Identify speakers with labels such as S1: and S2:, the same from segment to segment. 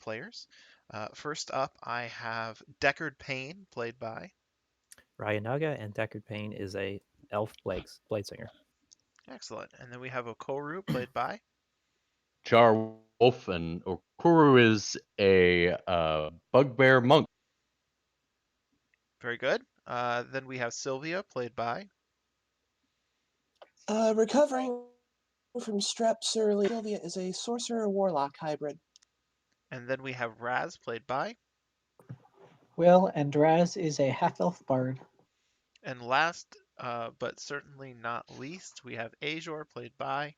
S1: players. First up, I have Deckard Payne, played by.
S2: Ryanaga, and Deckard Payne is a elf bladesinger.
S1: Excellent. And then we have Okoru, played by.
S3: Jar Wolf, and Okuru is a bugbear monk.
S1: Very good. Then we have Sylvia, played by.
S4: Recovering from streps early, Sylvia is a sorcerer warlock hybrid.
S1: And then we have Raz, played by.
S5: Will, and Draz is a half-elf bard.
S1: And last, but certainly not least, we have Azor, played by.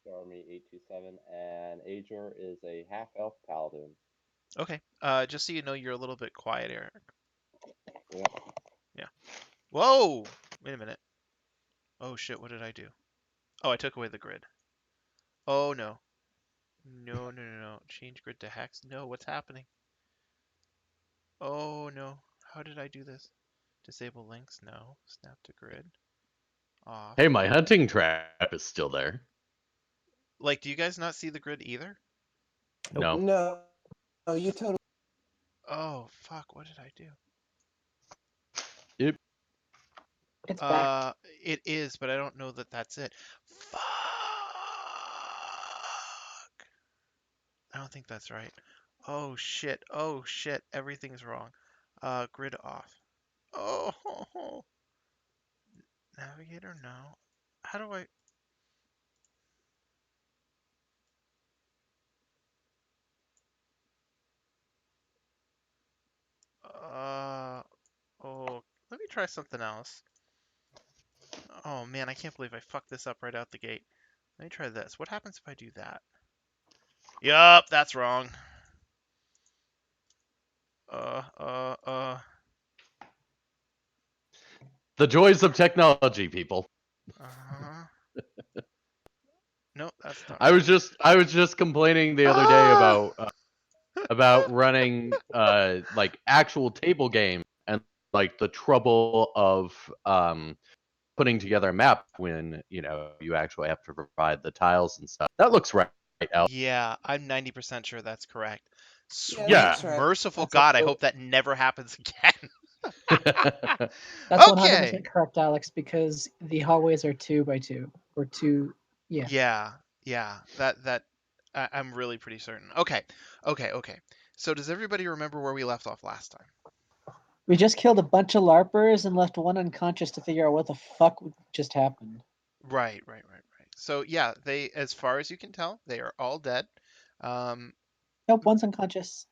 S6: Army 827, and Ajor is a half elf paladin.
S1: Okay. Just so you know, you're a little bit quiet, Eric.
S6: Yeah.
S1: Yeah. Whoa! Wait a minute. Oh shit, what did I do? Oh, I took away the grid. Oh no. No. Change grid to hex. No, what's happening? Oh no. How did I do this? Disable links? No. Snap to grid. Off.
S3: Hey, my hunting trap is still there.
S1: Like, do you guys not see the grid either?
S3: No.
S4: No, you totally.
S1: Oh, fuck, what did I do?
S5: It's back.
S1: It is, but I don't know that that's it. Fuck. I don't think that's right. Oh shit. Oh shit. Everything's wrong. Grid off. Oh. Navigator, no. How do I? Oh. Let me try something else. Oh man, I can't believe I fucked this up right out the gate. Let me try this. What happens if I do that? Yup, that's wrong.
S3: The joys of technology, people.
S1: Uh-huh. Nope, that's not
S3: I
S1: right.
S3: was just complaining the other day about running like actual table game and like the trouble of putting together a map when you actually have to provide the tiles and stuff. That looks right, Al.
S1: Yeah, I'm 90% sure that's correct. Sweet,
S3: Yeah.
S4: That's right.
S1: merciful
S5: That's
S1: God, I
S5: it.
S1: hope that never happens again.
S5: That's
S1: Okay.
S5: 100% correct, Alex, because the hallways are 2x2 or two. Yeah.
S1: Yeah. I'm really pretty certain. Okay. So does everybody remember where we left off last time?
S5: We just killed a bunch of LARPers and left one unconscious to figure out what the fuck just happened.
S1: Right. So yeah, they, as far as you can tell, they are all dead.
S5: Nope, one's unconscious.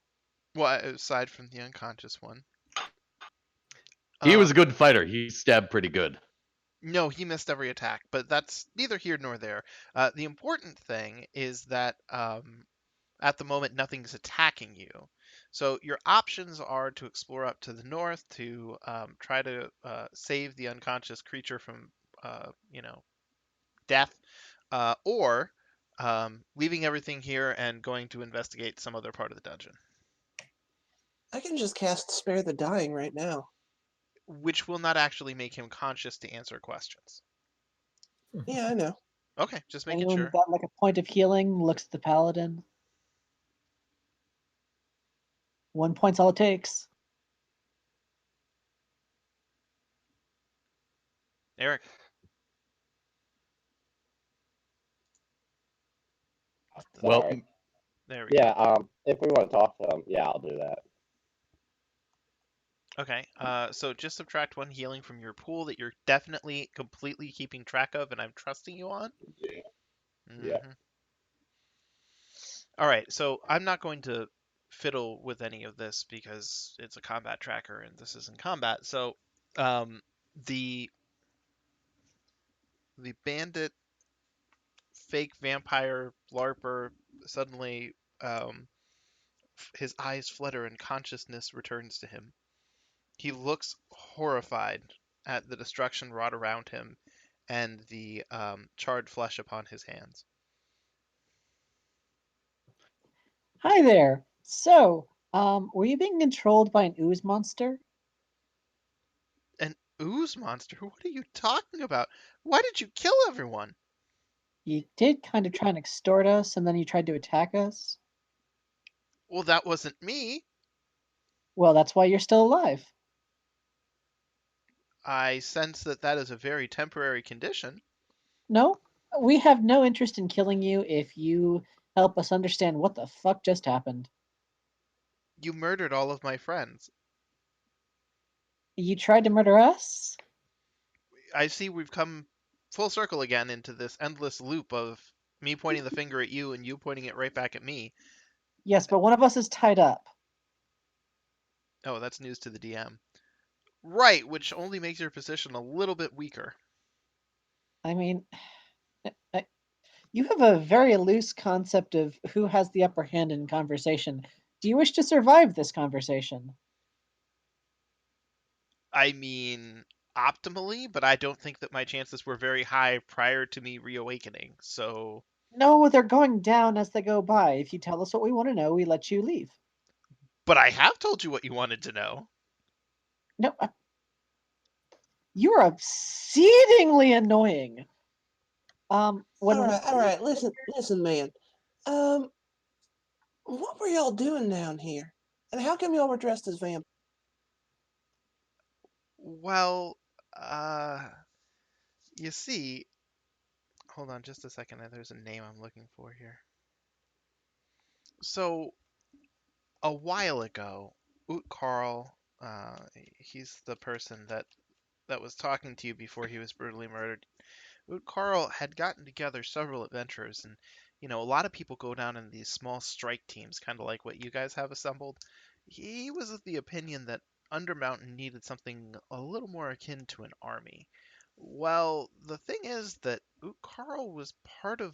S1: Well, aside from the unconscious one.
S3: He was a good fighter. He stabbed pretty good.
S1: No, he missed every attack, but that's neither here nor there. The important thing is that at the moment, nothing's attacking you. So your options are to explore up to the north to try to save the unconscious creature from, death, or leaving everything here and going to investigate some other part of the dungeon,
S4: I can just cast Spare the Dying right now.
S1: which will not actually make him conscious to answer questions.
S4: Yeah, I know.
S1: Okay, just making
S5: Anyone
S1: sure.
S5: got like a point of healing looks at the paladin. 1 point's all it takes.
S1: Eric.
S3: Well,
S6: Sorry.
S1: There we go.
S6: Yeah, if we want to talk to him, yeah, I'll do that.
S1: Okay, so just subtract 1 healing from your pool that you're definitely completely keeping track of, and I'm trusting you on.
S6: Yeah.
S1: Yeah. All right, so I'm not going to fiddle with any of this because it's a combat tracker and this isn't combat. So, the bandit, fake vampire, larper, suddenly, his eyes flutter and consciousness returns to him. He looks horrified at the destruction wrought around him and the charred flesh upon his hands.
S5: Hi there. So, were you being controlled by an ooze monster?
S1: An ooze monster? What are you talking about? Why did you kill everyone?
S5: You did kind of try and extort us, and then you tried to attack us.
S1: Well, that wasn't me.
S5: Well, that's why you're still alive.
S1: I sense that that is a very temporary condition.
S5: No, we have no interest in killing you if you help us understand what the fuck just happened.
S1: You murdered all of my friends.
S5: You tried to murder us?
S1: I see we've come full circle again into this endless loop of me pointing the finger at you and you pointing it right back at me.
S5: Yes, but one of us is tied up.
S1: Oh, that's news to the DM. Right, which only makes your position a little bit weaker.
S5: I mean, you have a very loose concept of who has the upper hand in conversation. Do you wish to survive this conversation?
S1: I mean, optimally, but I don't think that my chances were very high prior to me reawakening. So,
S5: No, they're going down as they go by. If you tell us what we want to know, we let you leave.
S1: but I have told you what you wanted to know.
S5: No, you're exceedingly annoying. When
S4: All right. Listen, man. Um, what were y'all doing down here? And how come y'all were dressed as vampires?
S1: Well, uh, you see, hold on just a second. There's a name I'm looking for here. So, a while ago, Oot Carl, he's the person that was talking to you before he was brutally murdered. Oot Carl had gotten together several adventurers, and a lot of people go down in these small strike teams, kind of like what you guys have assembled. He was of the opinion that Undermountain needed something a little more akin to an army. Well, the thing is that Oot Carl was part of,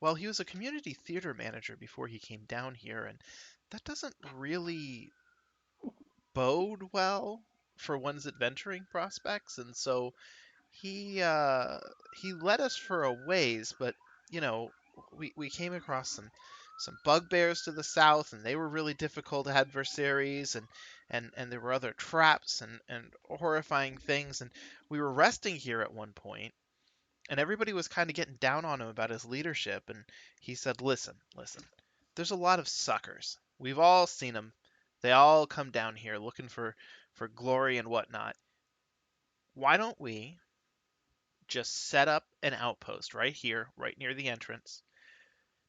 S1: well, he was a community theater manager before he came down here, and that doesn't really bode well for one's adventuring prospects, and so he led us for a ways, but you know, we came across some bugbears to the south, and they were really difficult adversaries, and there were other traps and horrifying things, and we were resting here at one point, and everybody was kind of getting down on him about his leadership, and he said, listen, there's a lot of suckers. We've all seen them. They all come down here looking for glory and whatnot. Why don't we just set up an outpost right here, right near the entrance?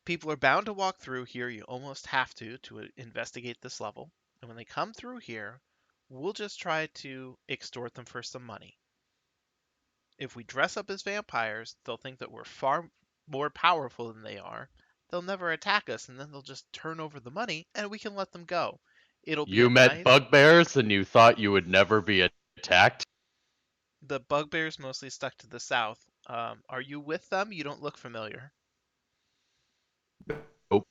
S1: People are bound to walk through here. You almost have to investigate this level. And when they come through here, we'll just try to extort them for some money. If we dress up as vampires, they'll think that we're far more powerful than they are. They'll never attack us, and then they'll just turn over the money, and we can let them go. It'll be a
S3: You met
S1: nice.
S3: bugbears and you thought you would never be attacked?
S1: The bugbears mostly stuck to the south. Are you with them? You don't look familiar.
S3: Nope.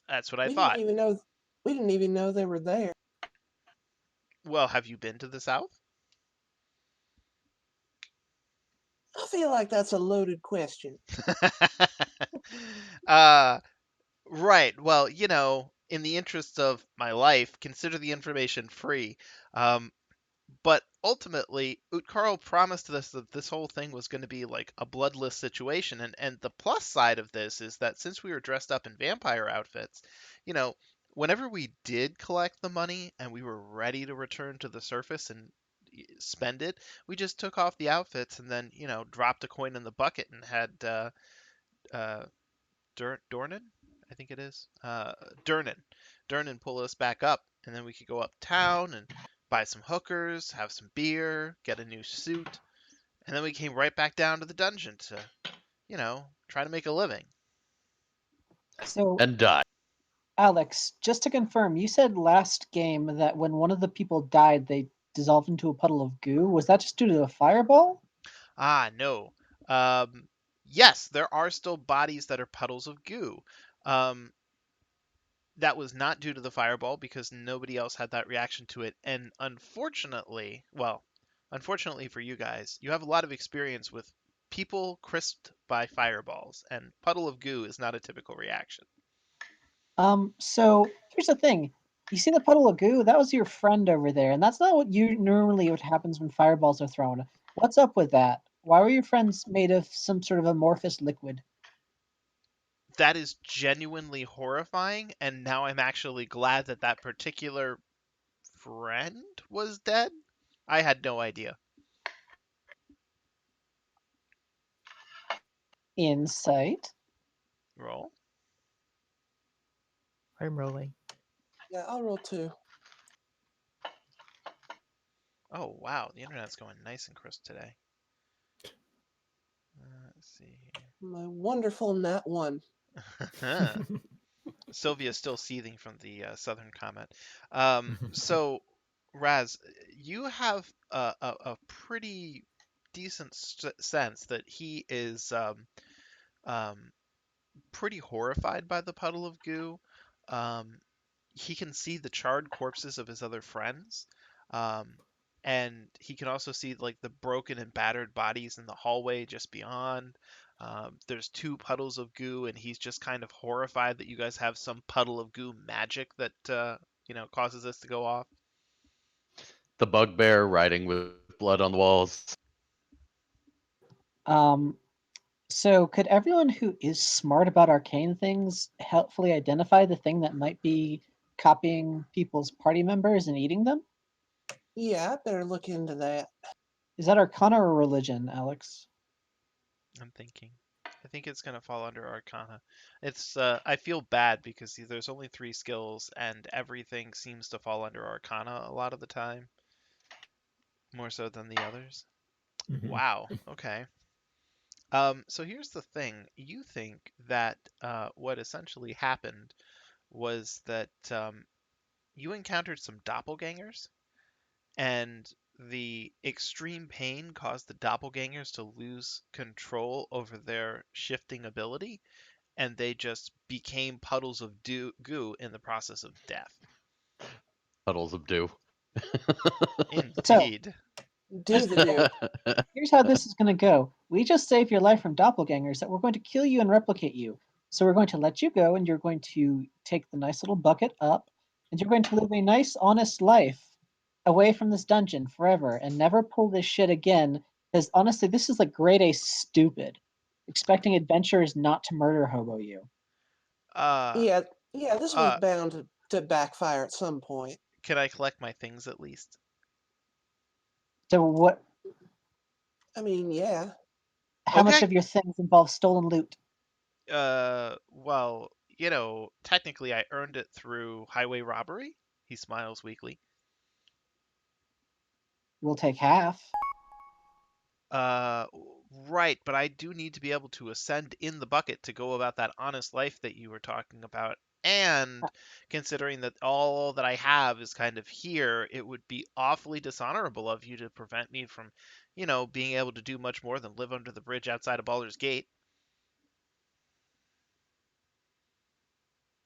S1: That's what I
S4: We didn't
S1: thought.
S4: even know. We didn't even know they were there.
S1: Well, have you been to the south?
S4: I feel like that's a loaded question.
S1: uh, right. Well, in the interest of my life, consider the information free. But ultimately, Utkarl promised us that this whole thing was going to be like a bloodless situation. And the plus side of this is that since we were dressed up in vampire outfits, you know, whenever we did collect the money and we were ready to return to the surface and spend it, we just took off the outfits and then, dropped a coin in the bucket and had uh, Dornan, I think it is. Durnan. Durnan pull us back up, and then we could go uptown and buy some hookers, have some beer, get a new suit, and then we came right back down to the dungeon to, try to make a living.
S5: So,
S3: And die.
S5: Alex, just to confirm, you said last game that when one of the people died, they dissolved into a puddle of goo. Was that just due to a fireball?
S1: Ah, no. Yes, there are still bodies that are puddles of goo. Um, that was not due to the fireball because nobody else had that reaction to it. And unfortunately for you guys, you have a lot of experience with people crisped by fireballs, and puddle of goo is not a typical reaction.
S5: So here's the thing. You see the puddle of goo? That was your friend over there, and that's not what happens when fireballs are thrown. What's up with that? Why were your friends made of some sort of amorphous liquid?
S1: that is genuinely horrifying, and now I'm actually glad that that particular friend was dead. I had no idea.
S5: Insight.
S1: Roll.
S2: I'm rolling.
S4: Yeah, I'll roll 2.
S1: Oh wow, the internet's going nice and crisp today. Let's see
S4: My wonderful nat 1.
S1: here. Sylvia's still seething from the southern comment. So, Raz, you have a pretty decent sense that he is um, pretty horrified by the puddle of goo. Um, he can see the charred corpses of his other friends. Um, and he can also see like the broken and battered bodies in the hallway just beyond. There's 2 puddles of goo, and he's just kind of horrified that you guys have some puddle of goo magic that causes this to go off.
S3: The bugbear writing with blood on the walls.
S5: Um, so could everyone who is smart about arcane things helpfully identify the thing that might be copying people's party members and eating them?
S4: Yeah, I better look into that.
S5: Is that arcana or religion, Alex?
S1: I'm thinking. I think it's gonna fall under Arcana. It's I feel bad because there's only 3 skills and everything seems to fall under Arcana a lot of the time, more so than the others.
S2: Mhm.
S1: Wow. Okay. So here's the thing. You think that what essentially happened was that you encountered some doppelgangers, and the extreme pain caused the doppelgangers to lose control over their shifting ability, and they just became puddles of goo in the process of death.
S3: Puddles of dew.
S5: So
S1: Indeed.
S4: Do the do.
S5: here's how this is going to go. We just saved your life from doppelgangers that were going to kill you and replicate you. So we're going to let you go, and you're going to take the nice little bucket up, and you're going to live a nice, honest life away from this dungeon forever and never pull this shit again. Because honestly, this is like grade A stupid. Expecting adventurers not to murder hobo you.
S1: Uh,
S4: Yeah, yeah, this was
S1: uh,
S4: bound to backfire at some point.
S1: can I collect my things at least?
S5: So what?
S4: I mean, yeah.
S5: How much
S1: Okay.
S5: of your things involve stolen loot?
S1: Well, technically I earned it through highway robbery. He smiles weakly.
S5: We'll take half.
S1: Uh, right, but I do need to be able to ascend in the bucket to go about that honest life that you were talking about. And considering that all that I have is kind of here, it would be awfully dishonorable of you to prevent me from, being able to do much more than live under the bridge outside of Baldur's Gate.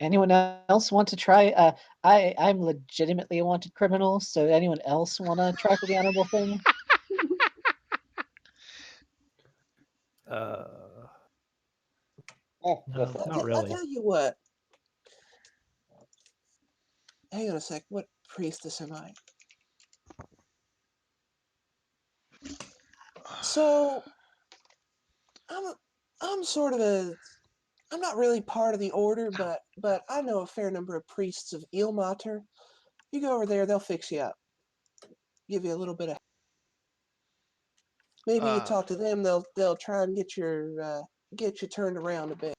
S5: Anyone else want to try? I'm legitimately a wanted criminal, so anyone else want to try for the honorable thing?
S2: Uh,
S6: Oh,
S2: no,
S6: just
S2: not
S4: I
S2: really.
S4: tell you what. Hang on a sec. What priestess am I? So I'm I'm sort of a I'm not really part of the order, but I know a fair number of priests of Ilmater. You go over there, they'll fix you up. Give you a little bit of. Maybe you
S1: Uh,
S4: talk to them, they'll try and get you turned around a bit.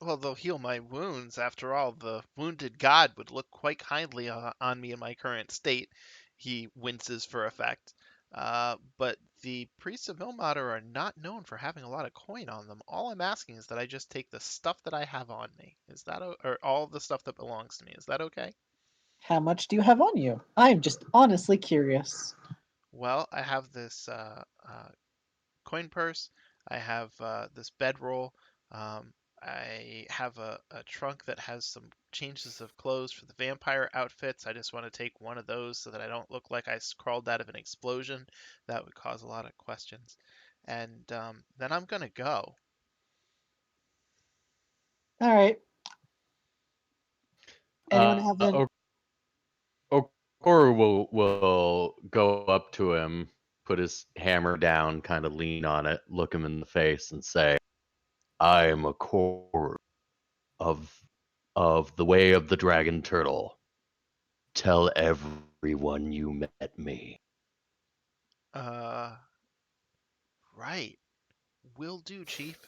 S1: well, they'll heal my wounds. After all, the wounded god would look quite kindly on me in my current state. He winces for effect. But the priests of Ilmater are not known for having a lot of coin on them. All I'm asking is that I just take the stuff that I have on me. Is that or all the stuff that belongs to me? Is that okay?
S5: How much do you have on you? I'm just honestly curious.
S1: Well, I have this coin purse. I have this bedroll. Um, I have a trunk that has some changes of clothes for the vampire outfits. I just want to take one of those so that I don't look like I crawled out of an explosion. That would cause a lot of questions. And then I'm gonna go.
S5: All right. Anyone
S3: Uh,
S5: have an?
S3: Okoru will go up to him, put his hammer down, kind of lean on it, look him in the face, and say, I am a core of the way of the dragon turtle. Tell everyone you met me.
S1: Uh, right. Will do, Chief.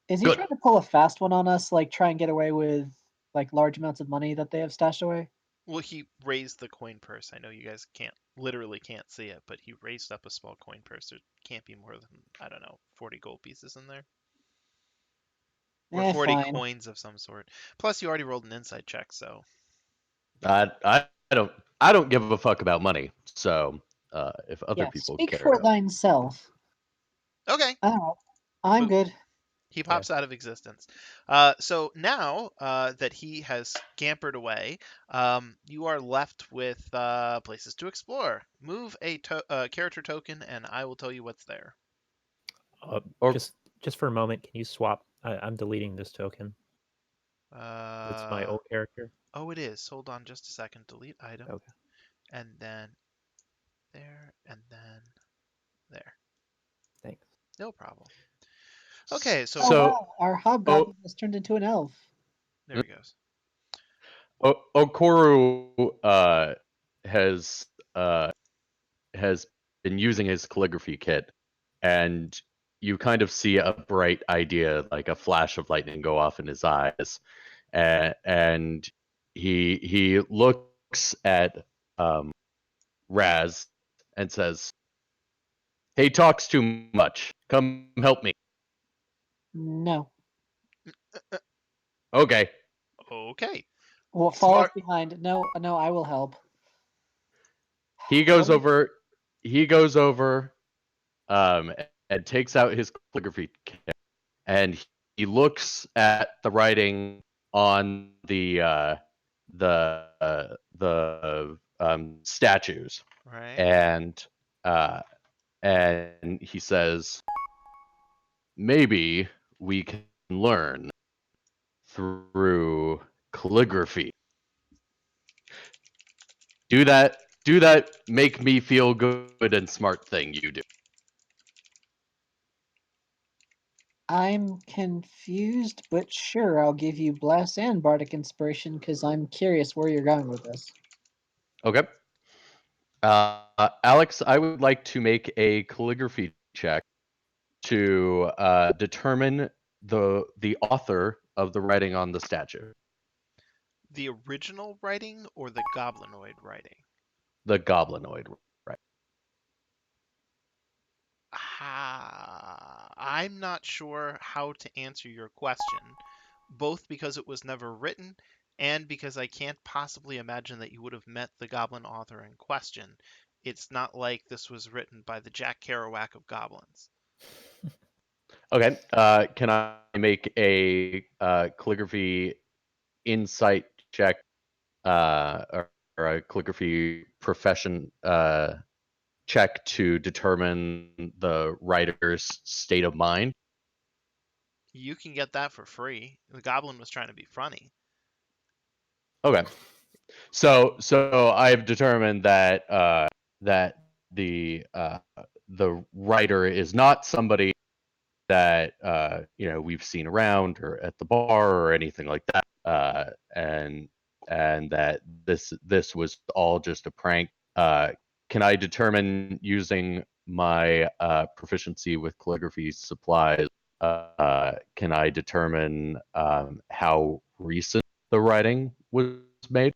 S5: Is he
S3: Good.
S5: trying to pull a fast one on us, like try and get away with like large amounts of money that they have stashed away?
S1: Well, he raised the coin purse. I know you guys literally can't see it, but he raised up a small coin purse. There can't be more than, I don't know, 40 gold pieces in there. Or 40
S5: Fine.
S1: coins of some sort. Plus, you already rolled an insight check, so.
S3: I don't give a fuck about money. So if other
S5: Yeah,
S3: people
S5: speak
S3: care
S5: for
S3: about,
S5: thyself.
S1: Okay.
S5: Oh, I'm
S1: Boop.
S5: good.
S1: He pops out of existence. So now that he has scampered away, you are left with places to explore. Move a character token, and I will tell you what's there.
S3: or
S2: Just for a moment, can you swap? I'm deleting this token. It's my old character.
S1: Oh, it is. Hold on just a second. Delete item.
S2: Okay.
S1: And then there, and then there.
S2: Thanks.
S1: No problem. Okay,
S5: Oh
S1: so
S5: wow, our
S3: oh,
S5: hobgoblin has turned into an elf.
S1: there he goes.
S3: Okoru has uh, has been using his calligraphy kit, and you kind of see a bright idea, like a flash of lightning, go off in his eyes, and he looks at Raz and says, "He talks too much. Come help me."
S5: No.
S3: Okay.
S1: Okay.
S5: Well, follows
S1: Smart.
S5: behind. No, I will help.
S3: He
S5: How
S3: goes
S5: we-
S3: over. He goes over, and takes out his calligraphy kit, and he looks at the writing on the statues,
S1: Right.
S3: and he says, maybe we can learn through calligraphy. Do that make me feel good and smart thing you do.
S5: I'm confused, but sure, I'll give you bless and bardic inspiration because I'm curious where you're going with this.
S3: Okay. Alex, I would like to make a calligraphy check to determine the author of the writing on the statue.
S1: The original writing or the goblinoid writing?
S3: The goblinoid, right?
S1: I'm not sure how to answer your question, both because it was never written and because I can't possibly imagine that you would have met the goblin author in question. It's not like this was written by the Jack Kerouac of goblins.
S3: Okay. Can I make a calligraphy insight check, or a calligraphy profession check to determine the writer's state of mind?
S1: You can get that for free. The goblin was trying to be funny.
S3: Okay. So I've determined that that the writer is not somebody that we've seen around or at the bar or anything like that, and that this was all just a prank. Can I determine, using my proficiency with calligraphy supplies, can I determine how recent the writing was made?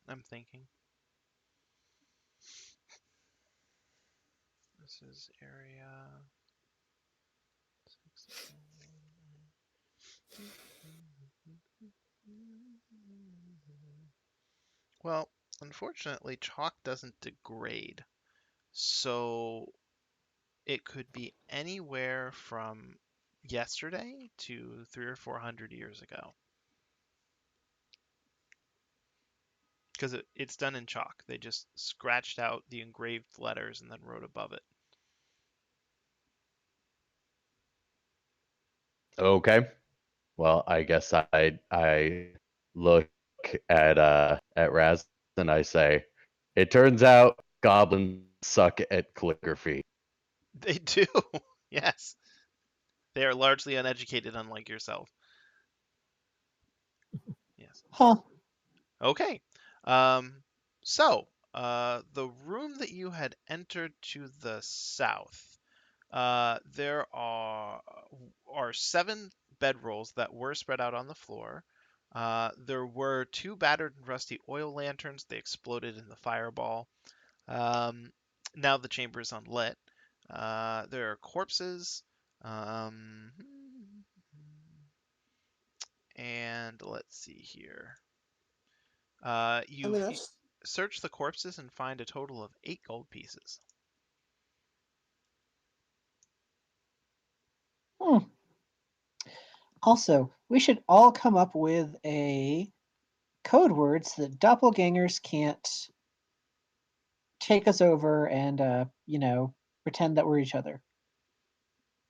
S1: I'm thinking. This is area. Well, unfortunately, chalk doesn't degrade. So it could be anywhere from yesterday to 300 or 400 years ago. Because it's done in chalk. They just scratched out the engraved letters and then wrote above it.
S3: Okay. Well, I guess I look at Raz and I say, it turns out goblins suck at calligraphy.
S1: They do. Yes. They are largely uneducated, unlike yourself. Yes.
S5: Huh.
S1: Okay. Um, so, the room that you had entered to the south, there are 7 bedrolls that were spread out on the floor. There were 2 battered and rusty oil lanterns. They exploded in the fireball. Um, now the chamber is unlit. There are corpses. Um, and let's see here.
S4: I mean,
S1: You search the corpses and find a total of 8 gold pieces.
S5: Hmm. Also, we should all come up with a code word so that doppelgangers can't take us over and, pretend that we're each other.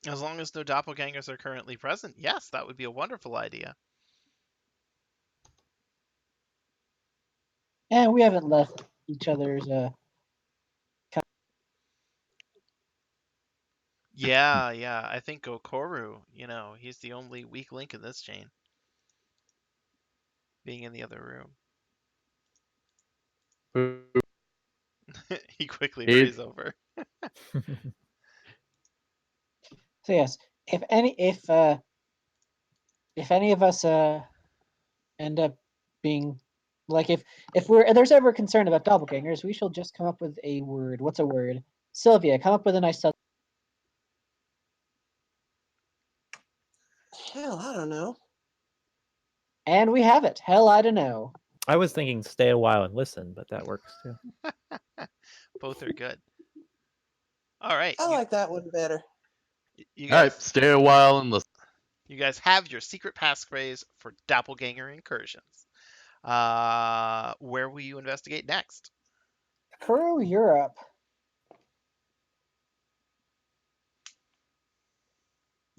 S1: As long as no doppelgangers are currently present, yes, that would be a wonderful idea.
S5: And we haven't left each other's.
S1: Yeah, I think Okoru, he's the only weak link in this chain, being in the other room. He quickly
S3: He-
S1: hurries over.
S5: So yes, if any of us end up being like if there's ever concern about doppelgangers, we shall just come up with a word. What's a word? Sylvia, come up with a nice.
S4: hell, I don't know.
S5: And we have it. Hell, I don't know.
S2: I was thinking stay a while and listen, but that works too.
S1: Both are good. All right,
S4: I like that one better.
S1: you
S3: All
S1: guys,
S3: right, stay a while and listen.
S1: you guys have your secret passphrase for doppelganger incursions. Where will you investigate next?
S5: Crew Europe.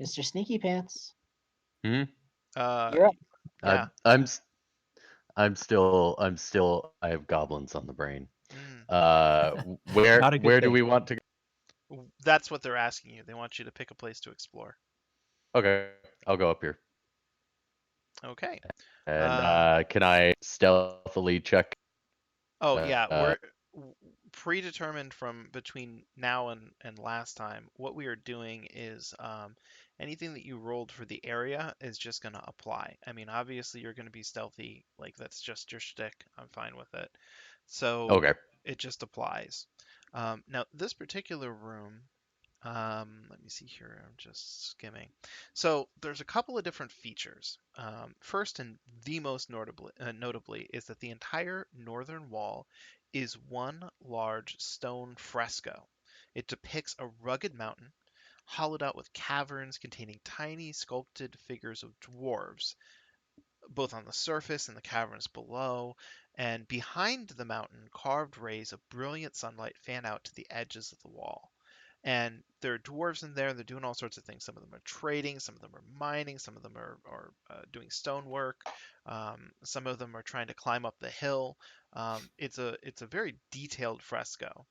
S5: Mr. Sneaky Pants.
S3: Hmm?
S1: Uh,
S5: Europe.
S1: yeah.
S3: I'm still I have goblins on the brain.
S1: Mm.
S3: Where
S2: Not a good
S3: do we
S2: thing.
S3: want to go?
S1: That's what they're asking you. They want you to pick a place to explore.
S3: Okay, I'll go up here.
S1: Okay.
S3: And can I stealthily check?
S1: Oh yeah,
S3: Uh,
S1: we're predetermined from between now and last time. What we are doing is anything that you rolled for the area is just going to apply. I mean, obviously you're going to be stealthy, like that's just your shtick. I'm fine with it. So
S3: okay.
S1: it just applies. Now this particular room, let me see here. I'm just skimming. So there's a couple of different features. First and the most notably is that the entire northern wall is one large stone fresco. It depicts a rugged mountain hollowed out with caverns containing tiny sculpted figures of dwarves, both on the surface and the caverns below. And behind the mountain, carved rays of brilliant sunlight fan out to the edges of the wall. And there are dwarves in there. They're doing all sorts of things. Some of them are trading. Some of them are mining. Some of them are doing stonework. Some of them are trying to climb up the hill. It's a very detailed fresco.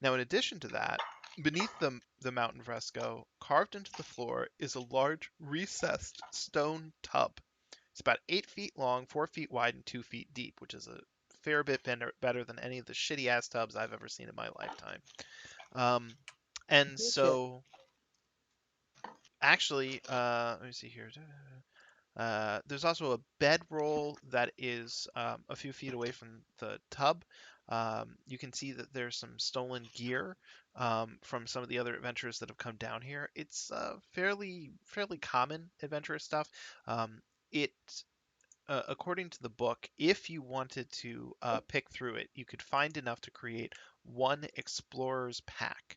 S1: Now, in addition to that, beneath the mountain fresco, carved into the floor, is a large recessed stone tub. It's about 8 feet long, 4 feet wide, and 2 feet deep, which is a fair bit better than any of the shitty ass tubs I've ever seen in my lifetime. Um, and
S4: No shit.
S1: so, actually, let me see here. There's also a bedroll that is a few feet away from the tub. You can see that there's some stolen gear from some of the other adventurers that have come down here. It's fairly common adventurous stuff. It According to the book, if you wanted to pick through it, you could find enough to create one explorer's pack.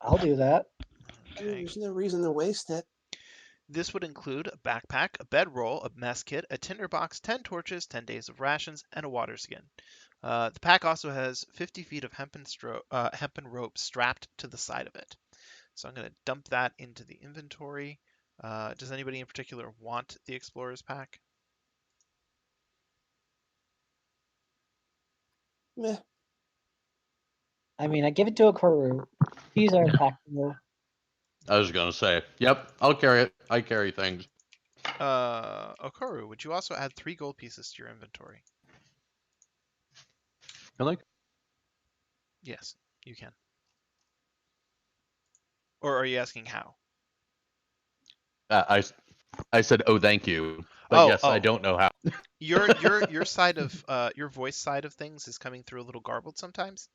S5: I'll do that.
S4: I mean,
S1: Okay.
S4: there's no reason to waste it.
S1: This would include a backpack, a bedroll, a mess kit, a tinderbox, 10 torches, 10 days of rations, and a water skin. The pack also has 50 feet of hempen rope strapped to the side of it. So I'm going to dump that into the inventory. Does anybody in particular want the explorer's pack?
S4: Meh.
S5: I mean, I give it to Okoru. Keys are impeccable.
S3: I was gonna say, yep, I'll carry it. I carry things.
S1: Okoru, would you also add 3 gold pieces to your inventory?
S3: I like.
S1: Yes, you can. Or are you asking how?
S3: I said, oh, thank you, but
S1: Oh,
S3: yes, I don't know how.
S1: your side of your voice side of things is coming through a little garbled sometimes.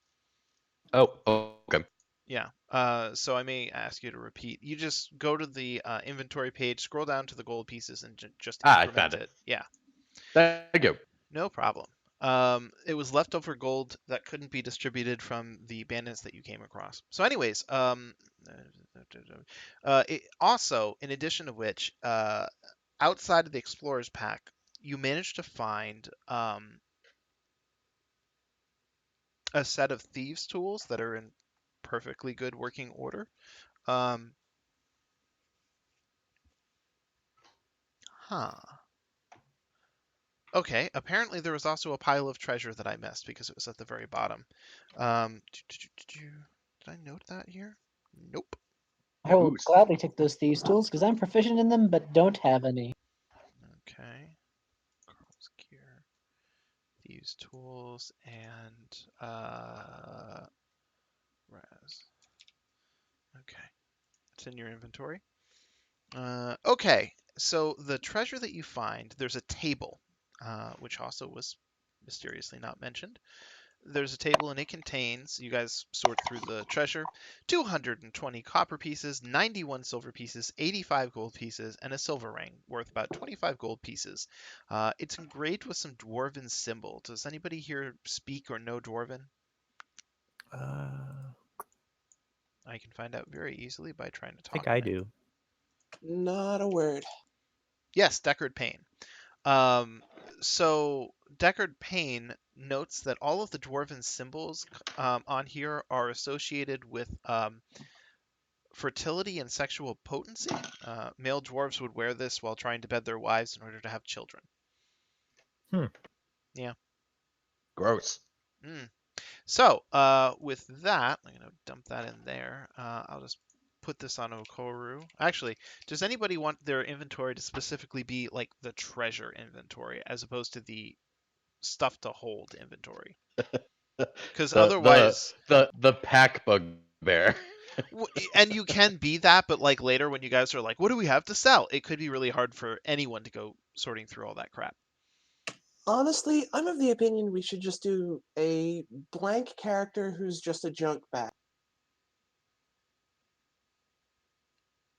S3: Oh, okay.
S1: Yeah. So I may ask you to repeat. You just go to the inventory page, scroll down to the gold pieces, and just
S3: I found
S1: increment
S3: it.
S1: it. Yeah.
S3: Thank you.
S1: No problem. It was leftover gold that couldn't be distributed from the bandits that you came across. So, anyways, also, in addition to which, outside of the explorer's pack, you managed to find a set of thieves' tools that are in perfectly good working order. Um, huh. Okay, apparently there was also a pile of treasure that I missed because it was at the very bottom. Did I note that here? Nope.
S5: I will
S3: Ooh,
S5: gladly take those thieves' tools because I'm proficient in them but don't have any.
S1: Okay. Carl's gear, thieves tools, and res. Okay, it's in your inventory. Okay, so the treasure that you find, there's a table, which also was mysteriously not mentioned. There's a table and it contains, you guys sort through the treasure, 220 copper pieces, 91 silver pieces, 85 gold pieces, and a silver ring worth about 25 gold pieces. It's engraved with some dwarven symbol. Does anybody here speak or know dwarven?
S2: I
S1: I can find out very easily by trying to
S2: think
S1: talk
S2: I
S1: on it.
S2: do.
S4: Not a word.
S1: Yes, Deckard Payne. Um, so Deckard Payne notes that all of the dwarven symbols on here are associated with fertility and sexual potency. Male dwarves would wear this while trying to bed their wives in order to have children.
S2: Hmm.
S1: Yeah.
S3: gross.
S1: Mm. So, with that, I'm going to dump that in there. I'll just put this on Okoru. Actually, does anybody want their inventory to specifically be like the treasure inventory as opposed to the stuff to hold inventory? Because
S3: the the
S1: otherwise,
S3: the pack bugbear.
S1: and you can be that, but like later when you guys are like, what do we have to sell? It could be really hard for anyone to go sorting through all that crap.
S4: Honestly, I'm of the opinion we should just do a blank character who's just a junk bag.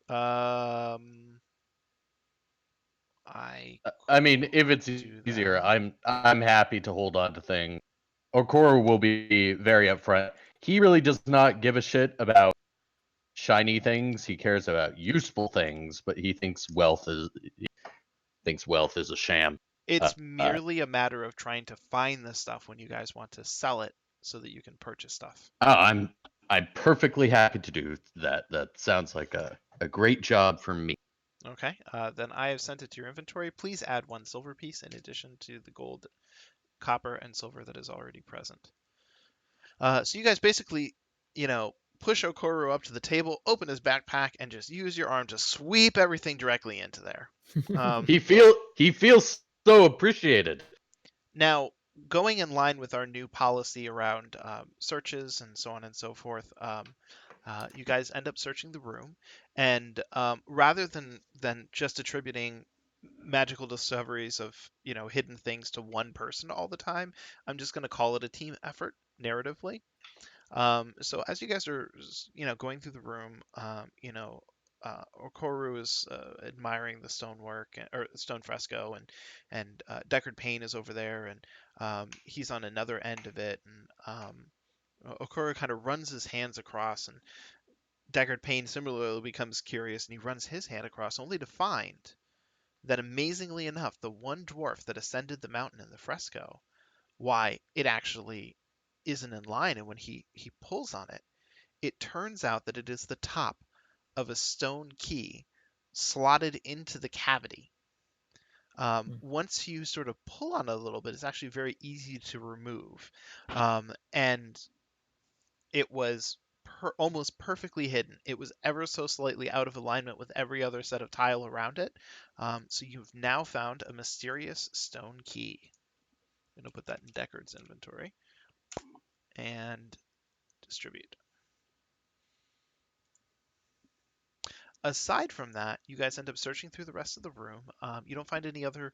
S1: Um, I
S3: I mean, if it's
S1: could do
S3: easier,
S1: that.
S3: I'm happy to hold on to things. Okoro will be very upfront. He really does not give a shit about shiny things. He cares about useful things, but he thinks wealth is a sham. Uh,
S1: It's
S3: uh,
S1: merely a matter of trying to find the stuff when you guys want to sell it so that you can purchase stuff.
S3: I'm perfectly happy to do that. That sounds like a great job for me.
S1: Okay, then I have sent it to your inventory. Please add 1 silver piece in addition to the gold, copper, and silver that is already present. So you guys basically, push Okoru up to the table, open his backpack, and just use your arm to sweep everything directly into there. Um,
S3: He feels so appreciated.
S1: Now, going in line with our new policy around searches and so on and so forth, you guys end up searching the room, and rather than just attributing magical discoveries of hidden things to one person all the time, I'm just going to call it a team effort narratively. So as you guys are, going through the room, Okoru is admiring the stonework or stone fresco, and Deckard Payne is over there, and he's on another end of it, and Okoru kind of runs his hands across, and Deckard Payne similarly becomes curious, and he runs his hand across, only to find that amazingly enough, the one dwarf that ascended the mountain in the fresco, why it actually isn't in line, and when he pulls on it, it turns out that it is the top of a stone key slotted into the cavity. Once you sort of pull on it a little bit, it's actually very easy to remove. And It was almost perfectly hidden. It was ever so slightly out of alignment with every other set of tile around it. So you've now found a mysterious stone key. I'm going to put that in Deckard's inventory and distribute. Aside from that, you guys end up searching through the rest of the room. You don't find any other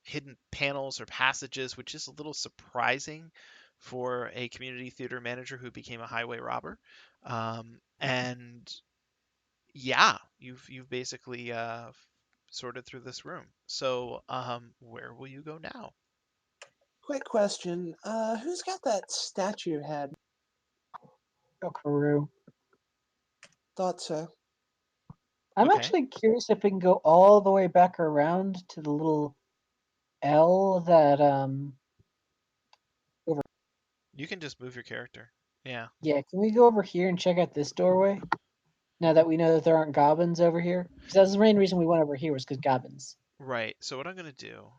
S1: hidden panels or passages, which is a little surprising for a community theater manager who became a highway robber. And yeah, you've basically sorted through this room. So where will you go now?
S4: Quick question. Who's got that statue head?
S5: Oh, Karu.
S4: Thought so.
S5: I'm
S1: Okay.
S5: actually curious if we can go all the way back around to the little L that
S1: You can just move your character. Yeah.
S5: yeah, can we go over here and check out this doorway? Now that we know that there aren't goblins over here? Because that's the main reason we went over here was because goblins.
S1: Right. So what I'm gonna do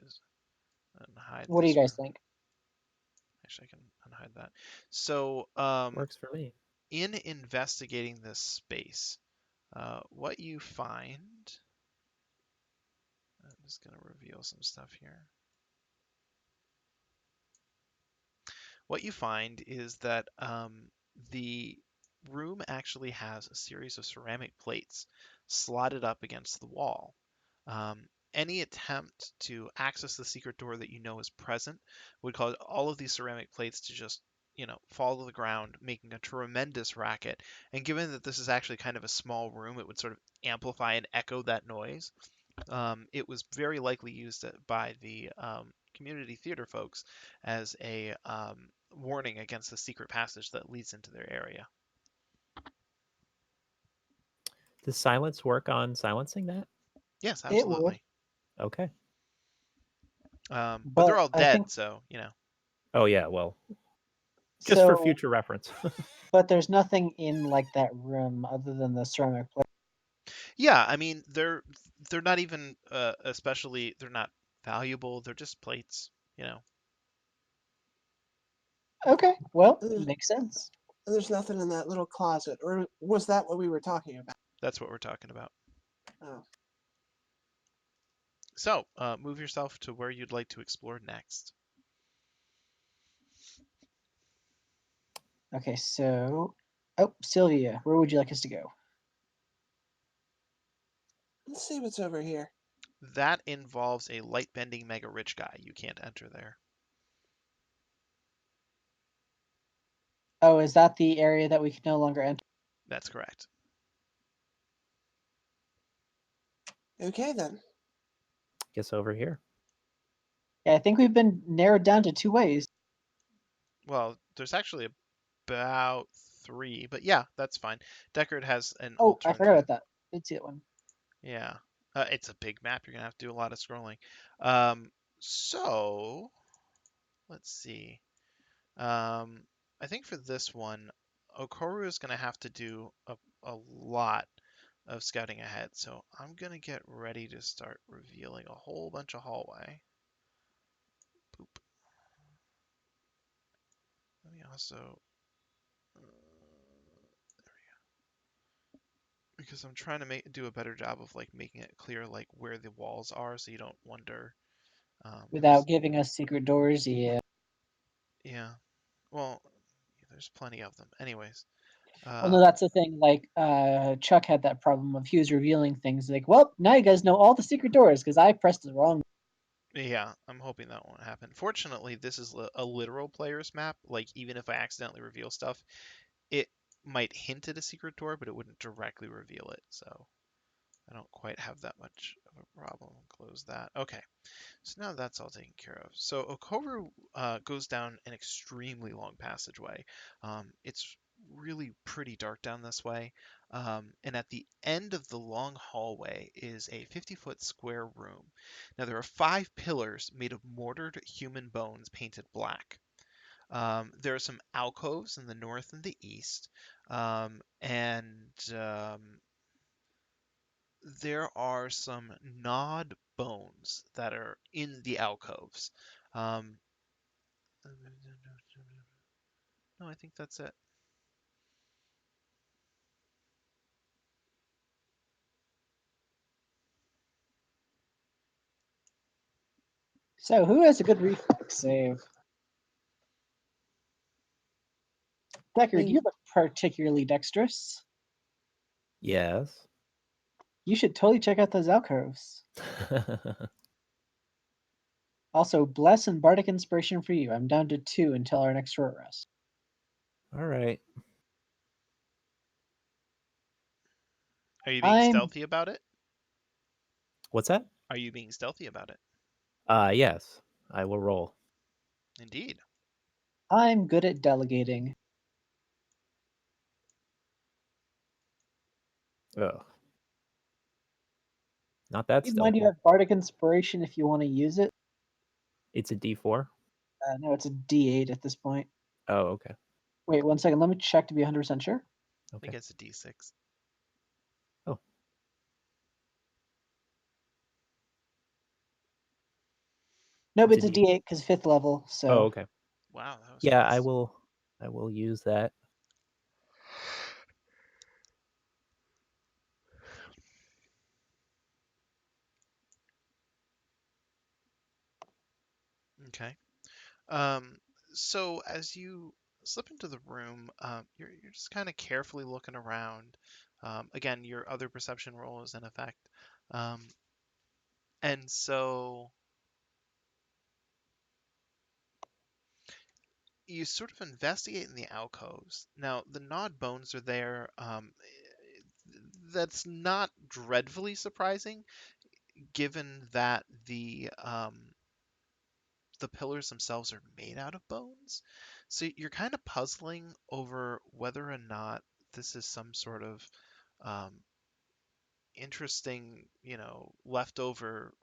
S1: is unhide
S5: What do you
S1: this
S5: guys
S1: room.
S5: think?
S1: Actually, I can unhide that. So
S2: Works for me.
S1: in investigating this space, what you find, I'm just going to reveal some stuff here. What you find is that the room actually has a series of ceramic plates slotted up against the wall. Any attempt to access the secret door that you know is present would cause all of these ceramic plates to just, fall to the ground, making a tremendous racket. And given that this is actually kind of a small room, it would sort of amplify and echo that noise. It was very likely used by the community theater folks as a warning against the secret passage that leads into their area.
S2: Does silence work on silencing that?
S1: Yes,
S5: It would,
S1: absolutely.
S2: Okay.
S1: But they're
S5: but
S1: all
S5: I think
S1: dead, so.
S2: Oh yeah, well, just for
S5: so.
S2: future reference.
S5: But there's nothing in like that room other than the ceramic plate.
S1: Yeah, I mean they're not even especially they're not valuable. They're just plates.
S5: Okay, well,
S4: There's,
S5: makes sense.
S4: there's nothing in that little closet, or was that what we were talking about?
S1: That's what we're talking about.
S4: Oh.
S1: So, move yourself to where you'd like to explore next.
S5: Okay, so Sylvia, where would you like us to go?
S4: Let's see what's over here.
S1: That involves a light bending mega rich guy. You can't enter there.
S5: Oh, is that the area that we can no longer enter?
S1: That's correct.
S4: Okay then.
S2: Guess over here.
S5: Yeah, I think we've been narrowed down to 2 ways.
S1: Well, there's actually about 3, but yeah, that's fine. Deckard has an
S5: Oh, I forgot
S1: alternative.
S5: about that. Did see that one.
S1: Yeah. It's a big map. You're gonna have to do a lot of scrolling. So let's see. I think for this one, Okoru is gonna have to do a lot of scouting ahead. So I'm gonna get ready to start revealing a whole bunch of hallway. Boop. Let me also because I'm trying to do a better job of like making it clear like where the walls are, so you don't wonder.
S5: Without giving us secret doors, yeah.
S1: Yeah. Well, there's plenty of them. Anyways.
S5: Well, no,
S1: Um,
S5: that's the thing. Like, Chuck had that problem of he was revealing things. Like, well, now you guys know all the secret doors because I pressed the wrong.
S1: yeah, I'm hoping that won't happen. Fortunately, this is a literal player's map. Like, even if I accidentally reveal stuff, it might hint at a secret door, but it wouldn't directly reveal it. So I don't quite have that much of a problem. Close that. Okay. So now that's all taken care of. So Okoru goes down an extremely long passageway. It's really pretty dark down this way. And at the end of the long hallway is a 50-foot square room. Now there are 5 pillars made of mortared human bones painted black. There are some alcoves in the north and the east. And there are some gnawed bones that are in the alcoves. Um, No, I think that's it.
S5: So, who has a good reflex save? Deckard, you look particularly dexterous.
S2: Yes.
S5: You should totally check out those alcoves. Also, bless and bardic inspiration for you. I'm down to 2 until our next short rest.
S2: All right.
S1: Are you being
S5: I'm
S1: stealthy about it?
S2: What's that?
S1: Are you being stealthy about it?
S2: Yes. I will roll.
S1: Indeed.
S5: I'm good at delegating.
S2: Ugh. Not that
S5: Keep in mind you
S2: stealthy.
S5: have bardic inspiration if you want to use it.
S2: It's a D4.
S5: No, it's a D8 at this point.
S2: Oh, okay.
S5: Wait 1 second. Let me check to be 100% sure.
S1: I think
S2: Okay.
S1: it's a D6.
S2: Oh.
S5: Nope,
S2: It's
S5: it's a D8 because 5th level. So
S2: Oh, okay.
S1: Wow, that was
S2: Yeah,
S1: fast.
S2: I will use that.
S1: Okay. So as you slip into the room, you're just kind of carefully looking around. Again, your other perception roll is in effect. And so you sort of investigate in the alcoves. Now, the gnawed bones are there. That's not dreadfully surprising, given that the pillars themselves are made out of bones. So you're kind of puzzling over whether or not this is some sort of um, interesting, leftover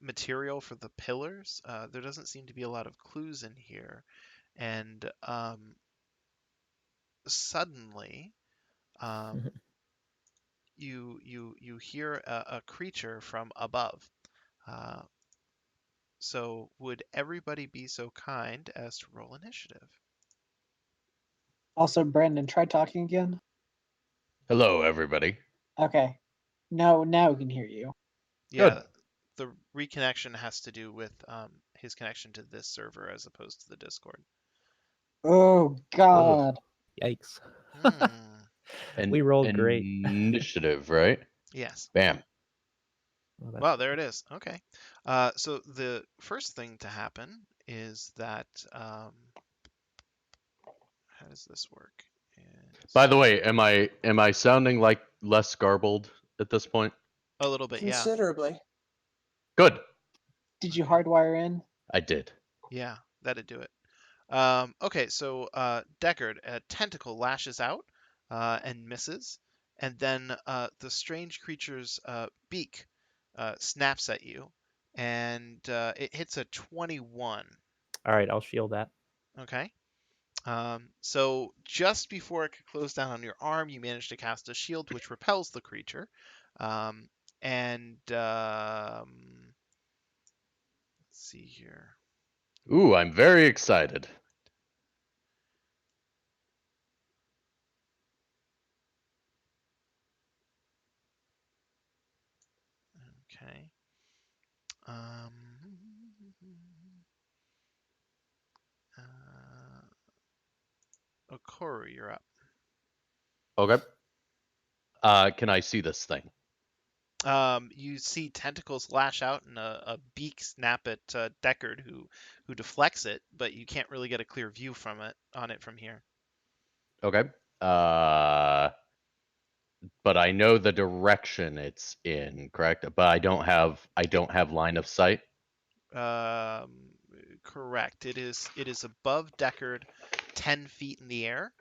S1: material for the pillars. There doesn't seem to be a lot of clues in here, and suddenly, um, you hear a creature from above. Uh, so would everybody be so kind as to roll initiative?
S5: also, Brandon, try talking again.
S3: Hello, everybody.
S5: Okay. No, now we can hear you.
S3: Good.
S1: Yeah, the reconnection has to do with his connection to this server as opposed to the Discord.
S5: Oh God.
S2: Yikes.
S1: Hmm.
S2: We rolled great.
S3: Initiative, right?
S1: Yes.
S3: Bam.
S2: Well, that's
S1: Well, there it is. Okay. So the first thing to happen is that how does this work?
S3: By
S1: Is
S3: the way, am I sounding like less garbled at this point?
S1: a little bit, yeah.
S4: Considerably.
S3: Good.
S5: Did you
S1: Okay.
S5: hardwire in?
S3: I did.
S1: Yeah, that'd do it. Okay, so Deckard, a tentacle lashes out and misses, and then the strange creature's beak snaps at you, and it hits a 21.
S2: all right. I'll shield that.
S1: Okay. So just before it could close down on your arm, you manage to cast a shield which repels the creature. Um, and let's see here.
S3: Ooh, I'm very excited.
S1: Okay. Um, Okoru, you're up.
S3: Okay. Can I see this thing?
S1: You see tentacles lash out and a beak snap at Deckard, who deflects it, but you can't really get a clear view on it from here.
S3: Okay. Uh, but I know the direction it's in, correct? But I don't have line of sight.
S1: Um, Correct. It is above Deckard, 10 feet in the air.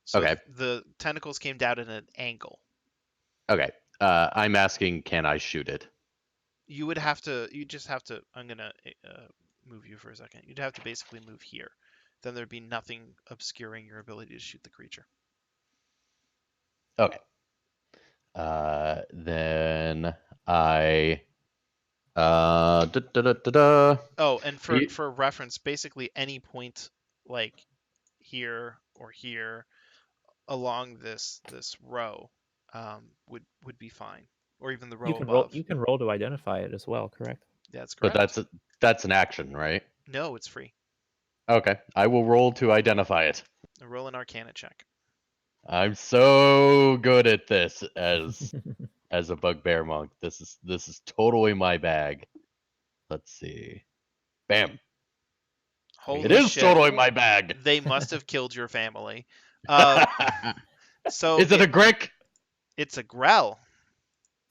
S1: So
S3: Okay.
S1: the tentacles came down at an angle.
S3: Okay. I'm asking, can I shoot it?
S1: You just have to. I'm gonna move you for a second. You'd have to basically move here. Then there'd be nothing obscuring your ability to shoot the creature.
S3: Okay. Then I Da, da, da, da, da.
S1: Oh, and
S3: Ye-
S1: for reference, basically any point like here or here along this row would be fine, or even the row above.
S2: You can roll to identify it as well, correct?
S1: That's
S3: But
S1: correct.
S3: that's an action, right?
S1: No, it's free.
S3: Okay, I will roll to identify it.
S1: Roll an Arcana check.
S3: I'm so good at this as a bugbear monk. This is totally my bag. Let's see. Bam.
S1: Holy
S3: It is
S1: shit!
S3: totally my bag.
S1: They must have killed your family. Um, so
S3: Is it a Grick?
S1: it's a Grell.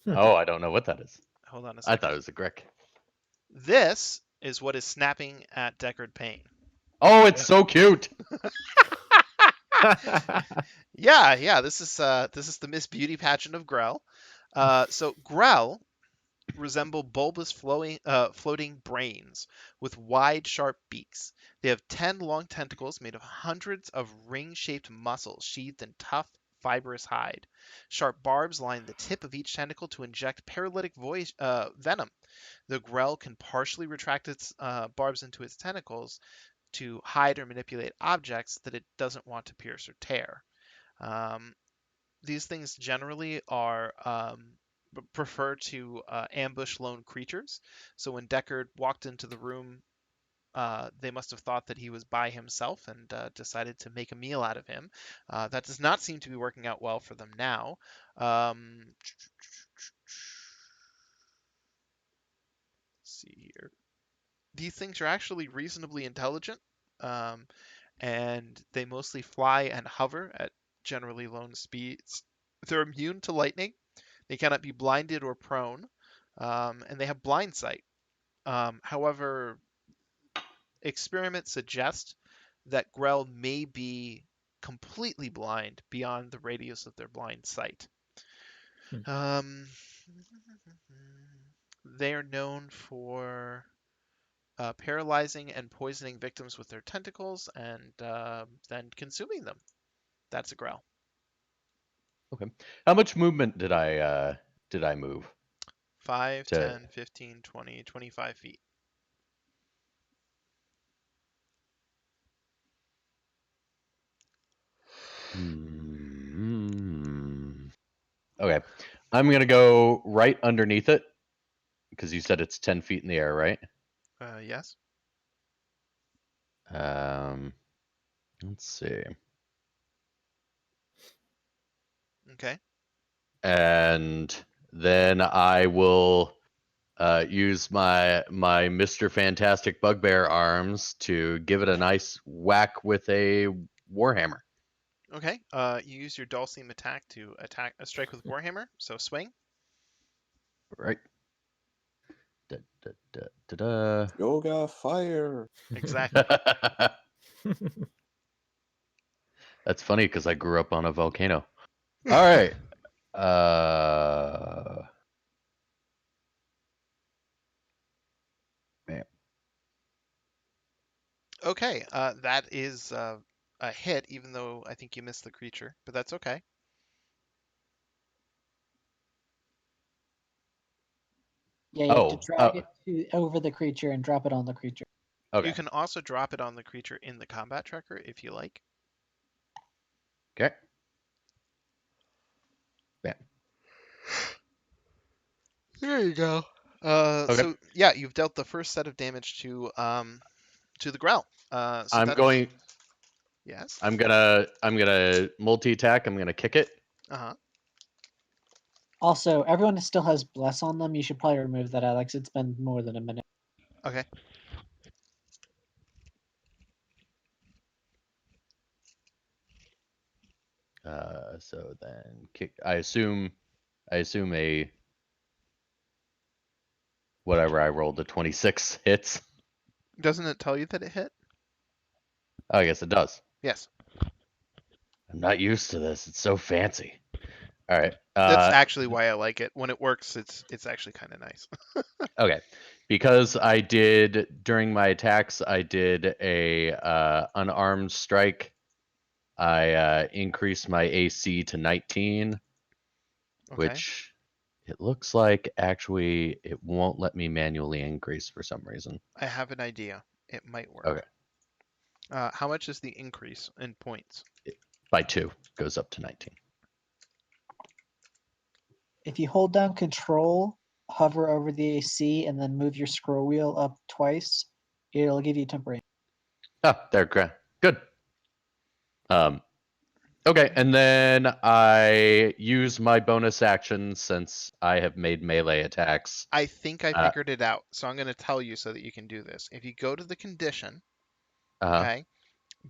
S3: Oh, I don't know what that is.
S1: Hold on a
S3: I thought
S1: second.
S3: it was a Grick.
S1: This is what is snapping at Deckard Payne.
S3: Oh, it's so cute.
S1: Yeah. This is the Miss Beauty pageant of Grell. So Grell resemble bulbous floating brains with wide, sharp beaks. They have 10 long tentacles made of hundreds of ring-shaped muscles sheathed in tough, fibrous hide. Sharp barbs line the tip of each tentacle to inject paralytic venom. The Grell can partially retract its barbs into its tentacles to hide or manipulate objects that it doesn't want to pierce or tear. Um, these things generally are prefer to ambush lone creatures. So when Deckard walked into the room, they must have thought that he was by himself and decided to make a meal out of him. That does not seem to be working out well for them now. Let's see here. These things are actually reasonably intelligent, um, and they mostly fly and hover at generally low speeds. They're immune to lightning. They cannot be blinded or prone, and they have blind sight. However, experiments suggest that Grell may be completely blind beyond the radius of their blind sight. Um, they are known for paralyzing and poisoning victims with their tentacles and then consuming them. That's a Grell.
S3: Okay. How much movement did I move
S1: 5,
S3: to
S1: 10, 15, 20, 25 feet.
S3: Okay. I'm going to go right underneath it because you said it's 10 feet in the air, right?
S1: Yes.
S3: Let's see.
S1: Okay.
S3: And then I will use my Mr. Fantastic Bugbear arms to give it a nice whack with a warhammer.
S1: Okay. You use your Dulcim attack to attack a strike with Warhammer. So swing.
S3: Right. Da, da, da, da,
S4: Yoga fire.
S1: Exactly.
S3: da. That's funny because I grew up on a volcano. All right. Man.
S1: Okay. That is a hit, even though I think you missed the creature, but that's okay.
S5: Yeah, you have to
S3: Oh.
S5: drag it over the creature and drop it on the creature.
S3: Okay.
S1: You can also drop it on the creature in the combat tracker if you like.
S3: Okay. Yeah.
S1: There you go.
S3: Okay.
S1: So yeah, you've dealt the first set of damage to the Grell. So
S3: I'm
S1: that's
S3: going.
S1: yes.
S3: I'm gonna multi attack. I'm gonna kick it.
S1: Uh-huh.
S5: Also, everyone still has bless on them. You should probably remove that, Alex. It's been more than a minute.
S1: Okay.
S3: So then kick. I assume a whatever I rolled a 26 hits.
S1: Doesn't it tell you that it hit?
S3: Oh, I guess it does.
S1: Yes.
S3: I'm not used to this. It's so fancy. All right.
S1: That's actually why I like it. When it works, it's actually kind of nice.
S3: Okay. Because I did during my attacks, I did a unarmed strike. I increased my AC to 19,
S1: Okay.
S3: which It looks like actually it won't let me manually increase for some reason.
S1: I have an idea. It might work.
S3: Okay.
S1: How much is the increase in points?
S3: By 2 goes up to 19.
S5: If you hold down Control, hover over the AC, and then move your scroll wheel up twice, it'll give you temporary.
S3: Ah, there, good. Okay, and then I use my bonus action since I have made melee attacks.
S1: I think I figured it out, so I'm going to tell you so that you can do this. If you go to the condition, okay,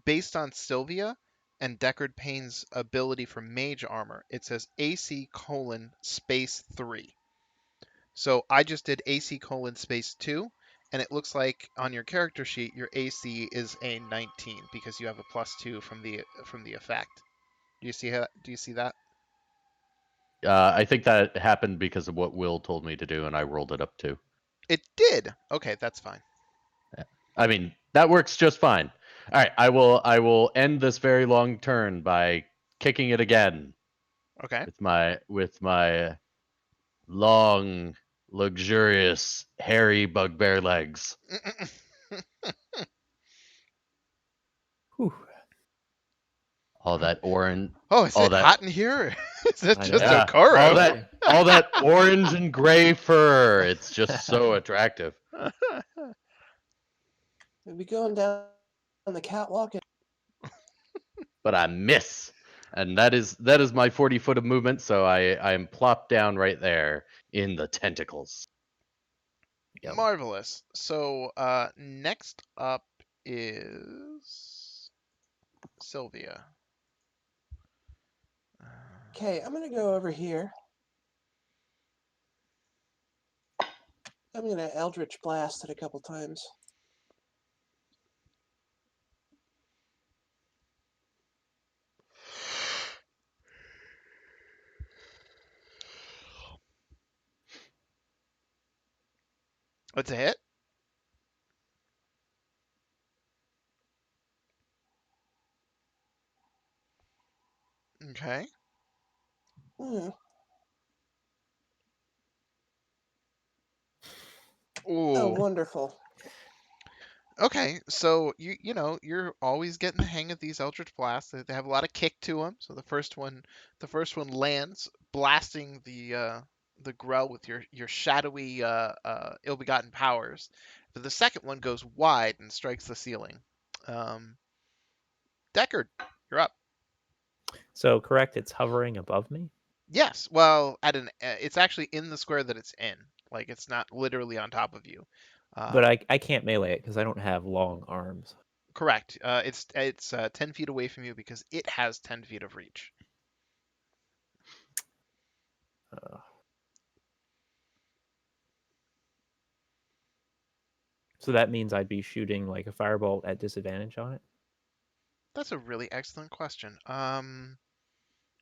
S1: based on Sylvia and Deckard Payne's ability for mage armor, it says AC colon space 3. So I just did AC colon space 2, and it looks like on your character sheet your AC is a 19 because you have a +2 from the effect. Do you see that?
S3: I think that happened because of what Will told me to do, and I rolled it up too.
S1: It did. Okay, that's fine.
S3: I mean, that works just fine. All right, I will end this very long turn by kicking it again
S1: Okay.
S3: with my long, luxurious, hairy bugbear legs.
S2: Whew.
S3: All that orange.
S1: Oh, is
S3: all
S1: it
S3: that,
S1: hot in here? Is it
S2: I
S1: just
S2: know.
S1: Okoro?
S3: all that orange and gray fur. It's just so attractive.
S4: We'll be going down on the catwalk and
S3: But I miss. And that is my 40 foot of movement, so I am plopped down right there in the tentacles.
S2: Yep.
S1: Marvelous. So next up is Sylvia.
S4: okay, I'm gonna go over here. I'm gonna Eldritch Blast it a couple times.
S1: What's a hit? Okay.
S4: Hmm. Oh,
S1: Ooh.
S4: wonderful.
S1: Okay, so you're always getting the hang of these Eldritch Blasts. They have a lot of kick to them. So the first one lands, blasting the Grell with your shadowy ill-begotten powers. But the second one goes wide and strikes the ceiling. Deckard, you're up.
S2: So correct, it's hovering above me.
S1: Yes, well, it's actually in the square that it's in. Like it's not literally on top of you.
S2: But I can't melee it because I don't have long arms.
S1: Correct. It's 10 feet away from you because it has 10 feet of reach.
S2: So that means I'd be shooting like a firebolt at disadvantage on it.
S1: That's a really excellent question.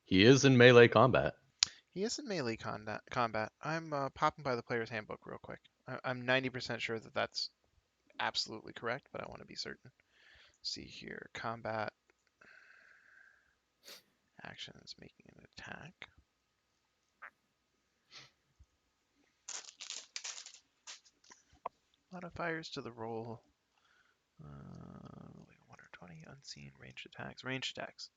S3: He is in melee combat.
S1: He is in melee combat. I'm popping by the player's handbook real quick. I'm 90% sure that that's absolutely correct, but I want to be certain. See here, combat actions, making an attack. Modifiers to the roll. 1 or 20 unseen ranged attacks. Ranged attacks.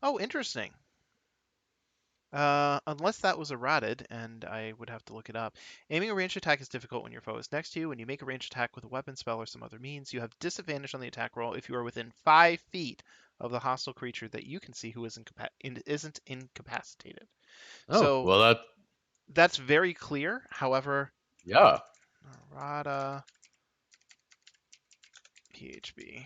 S1: Oh, interesting. Unless that was errated, and I would have to look it up. Aiming a ranged attack is difficult when your foe is next to you. When you make a ranged attack with a weapon, spell, or some other means, you have disadvantage on the attack roll if you are within 5 feet of the hostile creature that you can see who isn't incapacitated.
S3: Oh,
S1: So
S3: well,
S1: that's very clear. However,
S3: yeah.
S1: errata PHB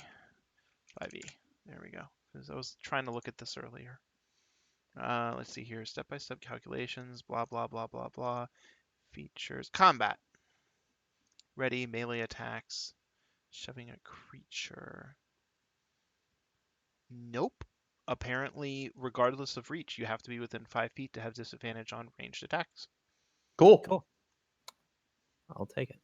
S1: 5e. There we go. Because I was trying to look at this earlier. Let's see here. Step-by-step calculations. Blah blah blah blah blah. Features. Combat. Ready, melee attacks. Shoving a creature. Nope. Apparently, regardless of reach, you have to be within 5 feet to have disadvantage on ranged attacks.
S3: Cool.
S2: Cool. I'll take it.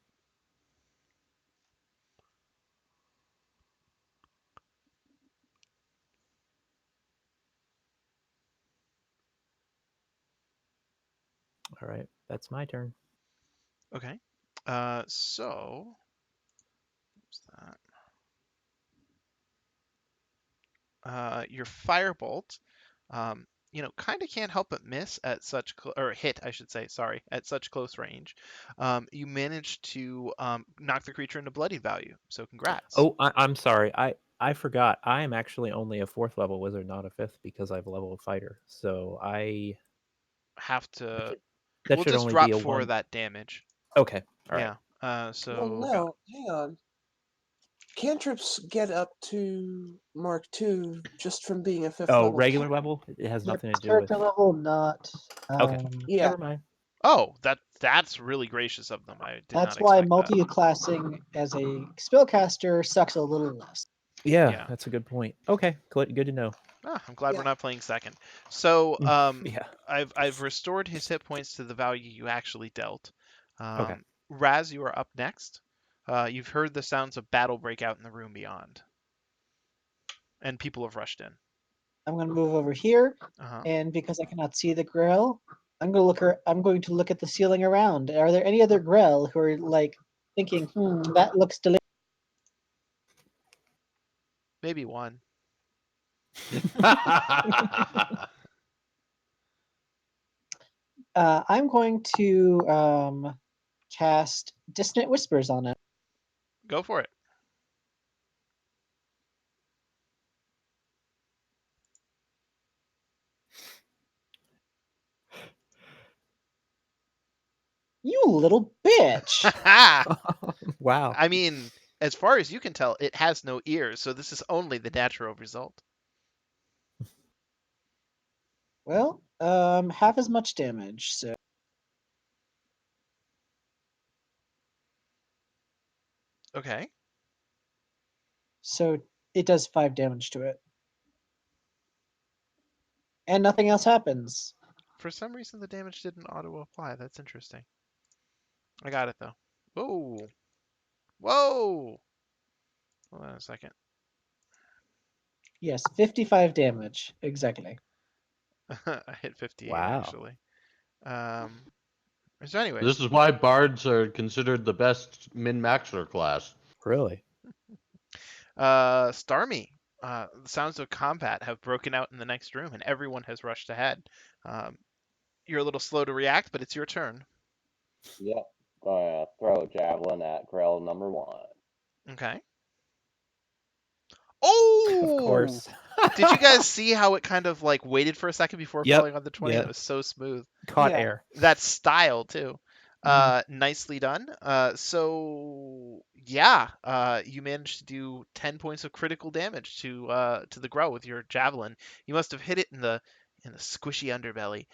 S2: All right, that's my turn.
S1: Okay. So what's that? Your firebolt, kind of can't help but miss at such or hit, I should say, sorry, at such close range. You managed to knock the creature into bloody value. So congrats.
S2: Oh, I'm sorry. I forgot. I am actually only a 4th level wizard, not a 5th, because I've leveled fighter. So
S1: Have to.
S2: that
S1: We'll
S2: should
S1: just
S2: only be
S1: drop
S2: a
S1: 4 of
S2: 1.
S1: that damage.
S2: Okay. All right.
S1: Yeah.
S4: Well,
S1: So
S4: no, hang on. Cantrips get up to Mark II just from being a 5th
S2: Oh,
S4: level.
S2: regular level? It has
S5: Your
S2: nothing to do with.
S5: character level, not.
S2: Okay.
S4: Yeah,
S2: Never mind.
S1: Oh, that's really gracious of them. I did
S5: That's
S1: not
S5: why
S1: expect that.
S5: multi-classing as a spellcaster sucks a little less.
S2: Yeah,
S1: Yeah.
S2: that's a good point. Okay, good to know.
S1: I'm glad
S4: Yeah.
S1: we're not playing second. So
S2: Yeah.
S1: I've restored his hit points to the value you actually dealt.
S2: Okay.
S1: Raz, you are up next. You've heard the sounds of battle break out in the room beyond, and people have rushed in.
S5: I'm going to move over here,
S1: Uh-huh.
S5: and because I cannot see the Grell, I'm going to look at the ceiling around. Are there any other Grell who are like thinking, that looks delicious?
S1: Maybe one.
S5: I'm going to cast Dissonant Whispers on it.
S1: Go for it.
S5: You little bitch!
S2: Wow.
S1: I mean, as far as you can tell, it has no ears, so this is only the natural result.
S5: Well, half as much damage, so
S1: Okay.
S5: it does 5 damage to it. And nothing else happens.
S1: For some reason, the damage didn't auto-apply. That's interesting. I got it, though. Whoa. Whoa! Hold on a second.
S5: Yes, 55 damage. Exactly.
S1: I hit 58,
S2: Wow.
S1: actually. So anyways,
S3: This is why bards are considered the best min-maxer class.
S2: Really?
S1: Starmie, the sounds of combat have broken out in the next room, and everyone has rushed ahead. You're a little slow to react, but it's your turn.
S6: Yep. Gonna throw a javelin at Grell number 1.
S1: Okay.
S2: Of
S1: Oh!
S2: course.
S1: Did you guys see how it kind of like waited for a second before
S2: Yep,
S1: falling on the 20?
S2: yep.
S1: That was so smooth.
S2: Caught
S4: Yeah.
S2: air.
S1: That style too.
S2: Mhm.
S1: Nicely done. So yeah, you managed to do 10 points of critical damage to the Grow with your javelin. You must have hit it in the squishy underbelly.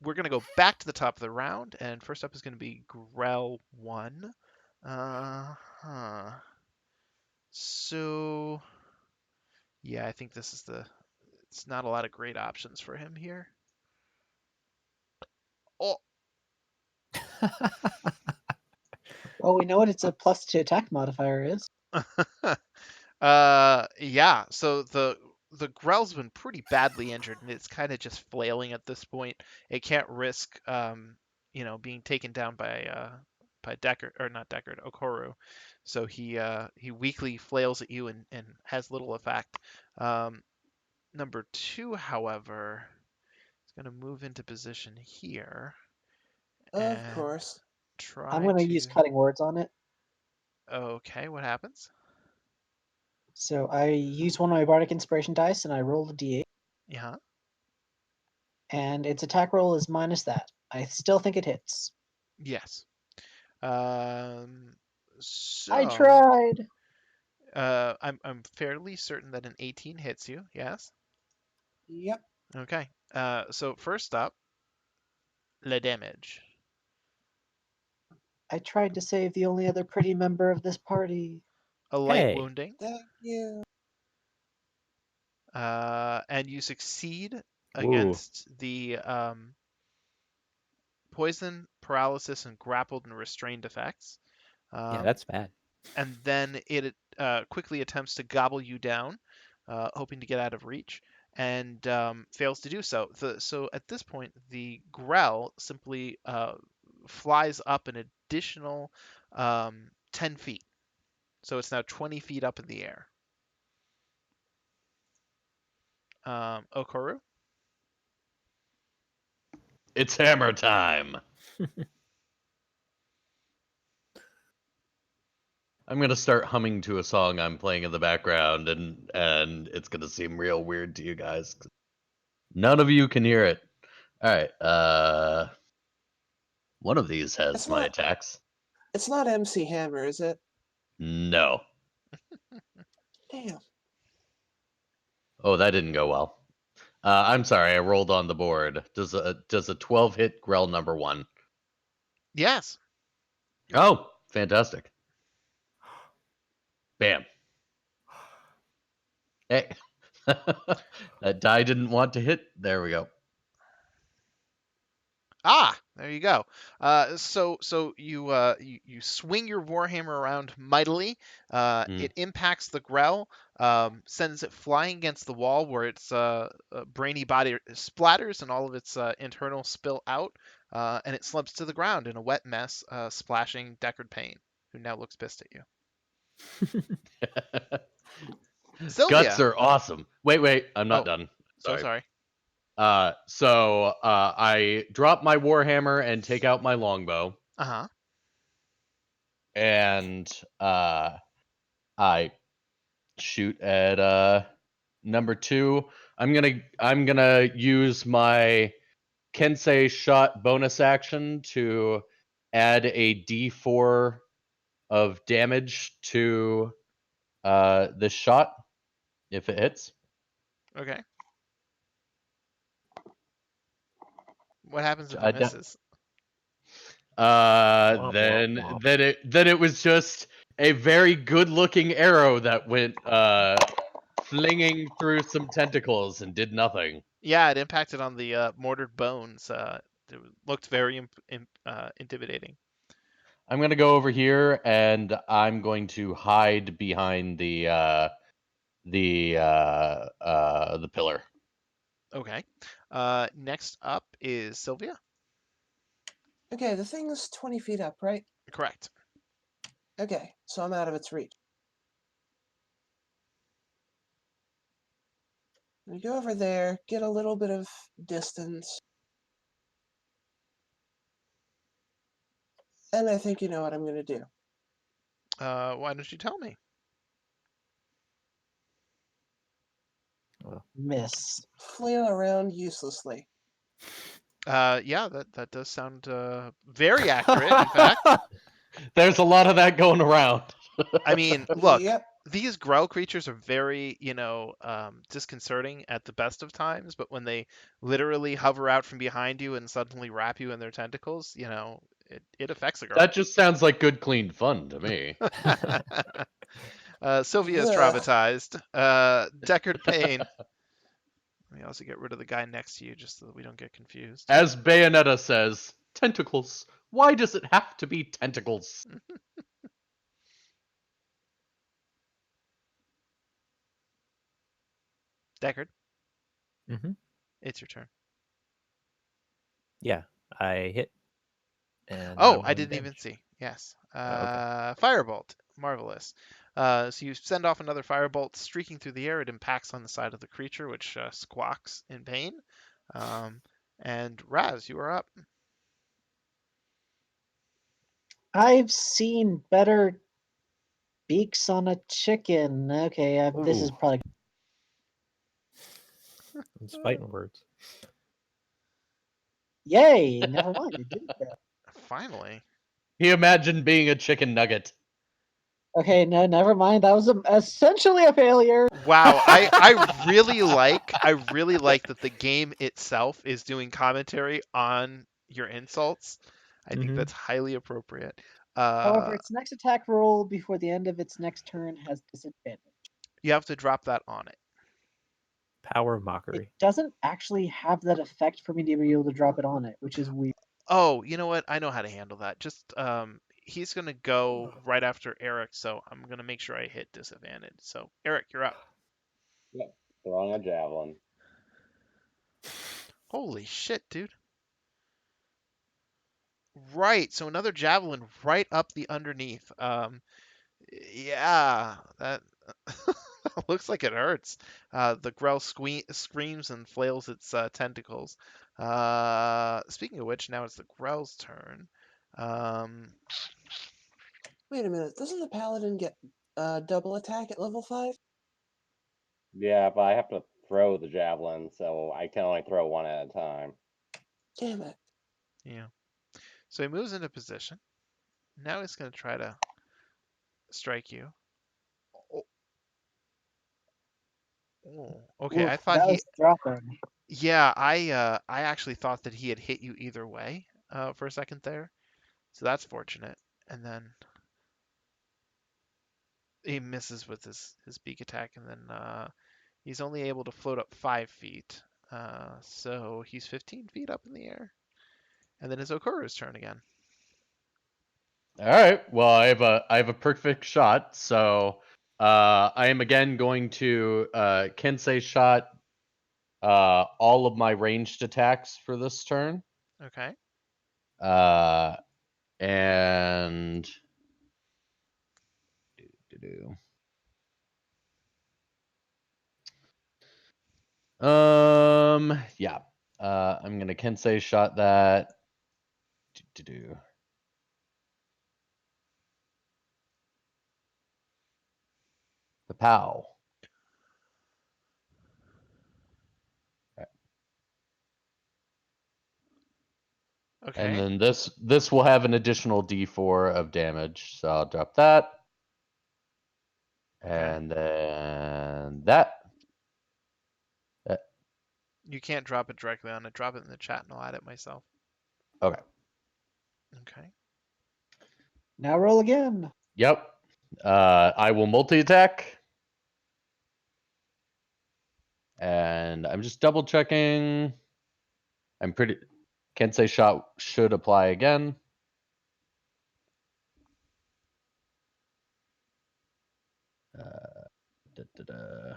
S1: We're gonna go back to the top of the round, and first up is gonna be Grell 1. Huh. So yeah, I think this is it's not a lot of great options for him here. Oh,
S5: Well, we know what its a plus to attack modifier is.
S1: yeah. So the Grell's been pretty badly injured, and it's kind of just flailing at this point. It can't risk, being taken down by Deckard, or not Deckard, Okoru. So he weakly flails at you and has little effect. Number 2, however, is going to move into position here
S4: of
S1: and
S4: course.
S5: I'm
S1: try
S5: going to
S1: to.
S5: use Cutting Words on it.
S1: Okay, what happens?
S5: So I use one of my Bardic Inspiration dice and I roll a d8,
S1: Yeah.
S5: and its attack roll is minus that. I still think it hits.
S1: Yes.
S5: I
S1: So
S5: tried.
S1: I'm fairly certain that an 18 hits you. Yes.
S4: Yep.
S1: Okay. So first up, le damage.
S5: I tried to save the only other pretty member of this party.
S1: A light
S2: Hey.
S1: wounding.
S4: Thank you.
S1: And you succeed
S2: Ooh.
S1: against the poison, paralysis, and grappled and restrained effects.
S2: Yeah, that's bad.
S1: And then it quickly attempts to gobble you down, hoping to get out of reach, and fails to do so. So at this point, the Grell simply flies up an additional 10 feet. So it's now 20 feet up in the air. Okoru?
S3: It's hammer time. I'm gonna start humming to a song I'm playing in the background, and it's gonna seem real weird to you guys. None of you can hear it. All right. One of these has
S4: It's
S3: my
S4: not.
S3: attacks.
S4: It's not MC Hammer, is it?
S3: No.
S4: Damn.
S3: Oh, that didn't go well. I'm sorry. I rolled on the board. Does a 12 hit Grell number 1?
S1: Yes.
S3: Oh, fantastic. Bam. Hey. That die didn't want to hit. There we go.
S1: Ah, there you go. So you swing your warhammer around mightily. It impacts the Grell, sends it flying against the wall, where its brainy body splatters and all of its internal spill out, and it slumps to the ground in a wet mess, splashing Deckard Payne, who now looks pissed at you.
S3: Guts
S1: Sylvia.
S3: are awesome. Wait. I'm not
S1: Oh,
S3: done.
S1: so
S3: Sorry.
S1: sorry.
S3: So I drop my warhammer and take out my longbow,
S1: Uh-huh.
S3: and I shoot at number 2. I'm gonna use my Kensei shot bonus action to add a D4 of damage to this shot if it hits.
S1: Okay. What happens if
S3: I
S1: it
S3: d-
S1: misses?
S2: Womp,
S3: then
S2: womp, womp.
S3: then it was just a very good looking arrow that went flinging through some tentacles and did nothing.
S1: Yeah, it impacted on the mortared bones. It looked very intimidating.
S3: I'm gonna go over here and I'm going to hide behind the pillar.
S1: Okay. Next up is Sylvia.
S4: Okay, the thing is 20 feet up, right?
S1: Correct.
S4: Okay, so I'm out of its reach. We go over there, get a little bit of distance, and I think you know what I'm gonna do.
S1: Why don't you tell me?
S5: Miss.
S4: Flail around uselessly.
S1: Yeah, that does sound very accurate. In fact,
S3: There's a lot of that going around.
S1: I mean, look,
S4: Yep.
S1: these Grell creatures are very, disconcerting at the best of times, but when they literally hover out from behind you and suddenly wrap you in their tentacles, it affects a girl.
S3: That just sounds like good, clean fun to me.
S1: Sylvia is
S4: Ugh.
S1: traumatized. Deckard Payne. Let me also get rid of the guy next to you just so that we don't get confused.
S3: As Bayonetta says, tentacles. Why does it have to be tentacles?
S1: Deckard,
S2: Mm-hmm.
S1: it's your turn.
S2: Yeah, I hit. And
S1: Oh,
S2: I'm
S1: I
S2: doing
S1: didn't even
S2: damage.
S1: see. Yes.
S2: Okay.
S1: Firebolt. Marvelous. So you send off another firebolt streaking through the air. It impacts on the side of the creature, which squawks in pain. And Raz, you are up.
S5: I've seen better beaks on a chicken. Okay, this is
S3: Ooh.
S5: probably.
S2: It's fighting words.
S5: Yay! Never mind. It didn't go.
S1: Finally.
S3: He imagined being a chicken nugget.
S5: Okay, no, never mind. That was essentially a failure.
S1: Wow, I really like that the game itself is doing commentary on your insults. I think
S2: Mhm.
S1: that's highly appropriate.
S5: However, its next attack roll before the end of its next turn has disadvantage.
S1: You have to drop that on it.
S2: Power of
S5: It
S2: mockery.
S5: doesn't actually have that effect for me to be able to drop it on it, which is weird.
S1: Oh, you know what? I know how to handle that. Just he's gonna go right after Eric, so I'm gonna make sure I hit disadvantage. So Eric, you're up.
S6: Yep. Throwing a javelin.
S1: Holy shit, dude. Right, so another javelin right up the underneath. Yeah, that looks like it hurts. The Grell screams and flails its tentacles. Speaking of which, now it's the Grell's turn. Um,
S4: Wait a minute. Doesn't the paladin get double attack at level 5?
S6: Yeah, but I have to throw the javelin, so I can only throw one at a time.
S4: Damn it.
S1: yeah. So he moves into position. Now he's going to try to strike you. Oh, oh, okay,
S5: Oof,
S1: I thought
S5: that
S1: he.
S5: was dropping.
S1: Yeah, I actually thought that he had hit you either way for a second there. So that's fortunate. And then he misses with his beak attack, and then he's only able to float up 5 feet. So he's 15 feet up in the air. And then it's Okuru's turn again.
S3: All right. Well, I have a perfect shot. So I am again going to Kensei shot all of my ranged attacks for this turn.
S1: Okay.
S3: And yeah. I'm gonna Kensei shot that. The POW. And
S1: Okay.
S3: then this will have an additional D4 of damage, so I'll drop that.
S1: Okay.
S3: And then that.
S1: You can't drop it directly on it. Drop it in the chat and I'll add it myself.
S3: Okay.
S1: Okay.
S5: Now roll again.
S3: Yep. I will multi-attack. And I'm just double checking. I'm pretty. Kensei shot should apply again. Da, da, da.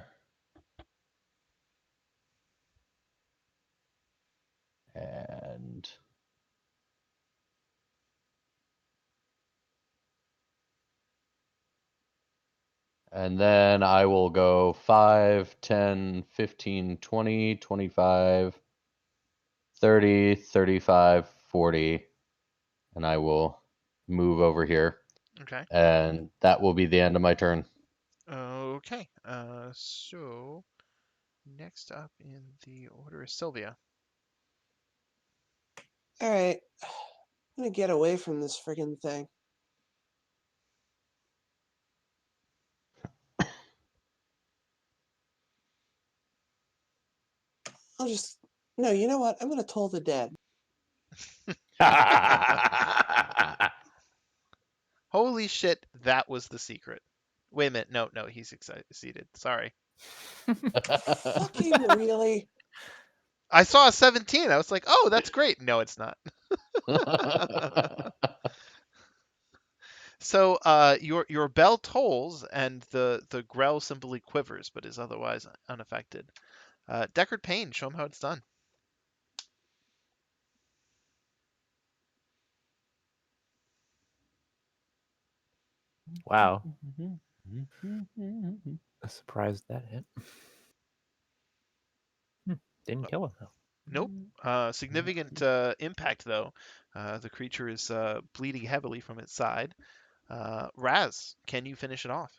S3: And then I will go 5, 10, 15, 20, 25, 30, 35, 40. And I will move over here.
S1: Okay.
S3: And that will be the end of my turn.
S1: Okay. So next up in the order is Sylvia.
S4: Alright. I'm gonna get away from this friggin' thing. I'll just. No, you know what? I'm gonna toll the dead.
S1: Holy shit, that was the secret. Wait a minute. No, he's succeeded. Sorry.
S4: Fucking really?
S1: I saw a 17. I was like, oh, that's great. No, it's not. So your bell tolls and the Grell simply quivers, but is otherwise unaffected. Deckard Payne, show him how it's done.
S2: Wow. Surprised that hit. Didn't kill him though.
S1: Nope. Significant impact though. The creature is bleeding heavily from its side. Raz, can you finish it off?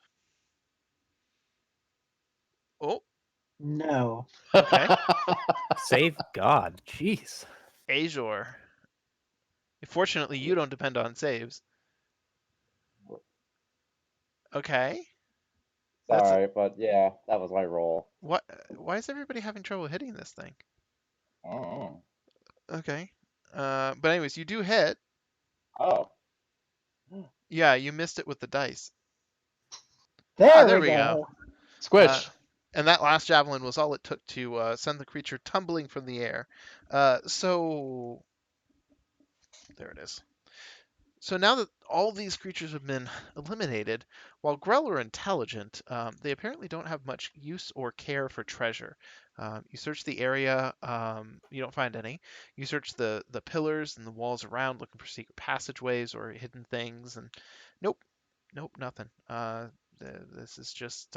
S1: Oh,
S5: No.
S1: okay.
S2: Save God. Jeez.
S1: Azor. Fortunately, you don't depend on saves. Okay. That's
S6: Sorry, but yeah, that was my roll.
S1: what. Why is everybody having trouble hitting this thing?
S6: Oh.
S1: Okay. But anyways, you do hit.
S6: Oh.
S1: Yeah, you missed it with the dice.
S5: There
S1: There
S5: we
S1: we go.
S5: go.
S3: Squish.
S1: And that last javelin was all it took to send the creature tumbling from the air. So There it is. So now that all these creatures have been eliminated, while Grell are intelligent, they apparently don't have much use or care for treasure. You search the area, you don't find any. You search the pillars and the walls around, looking for secret passageways or hidden things, and nope, nope, nothing. This is just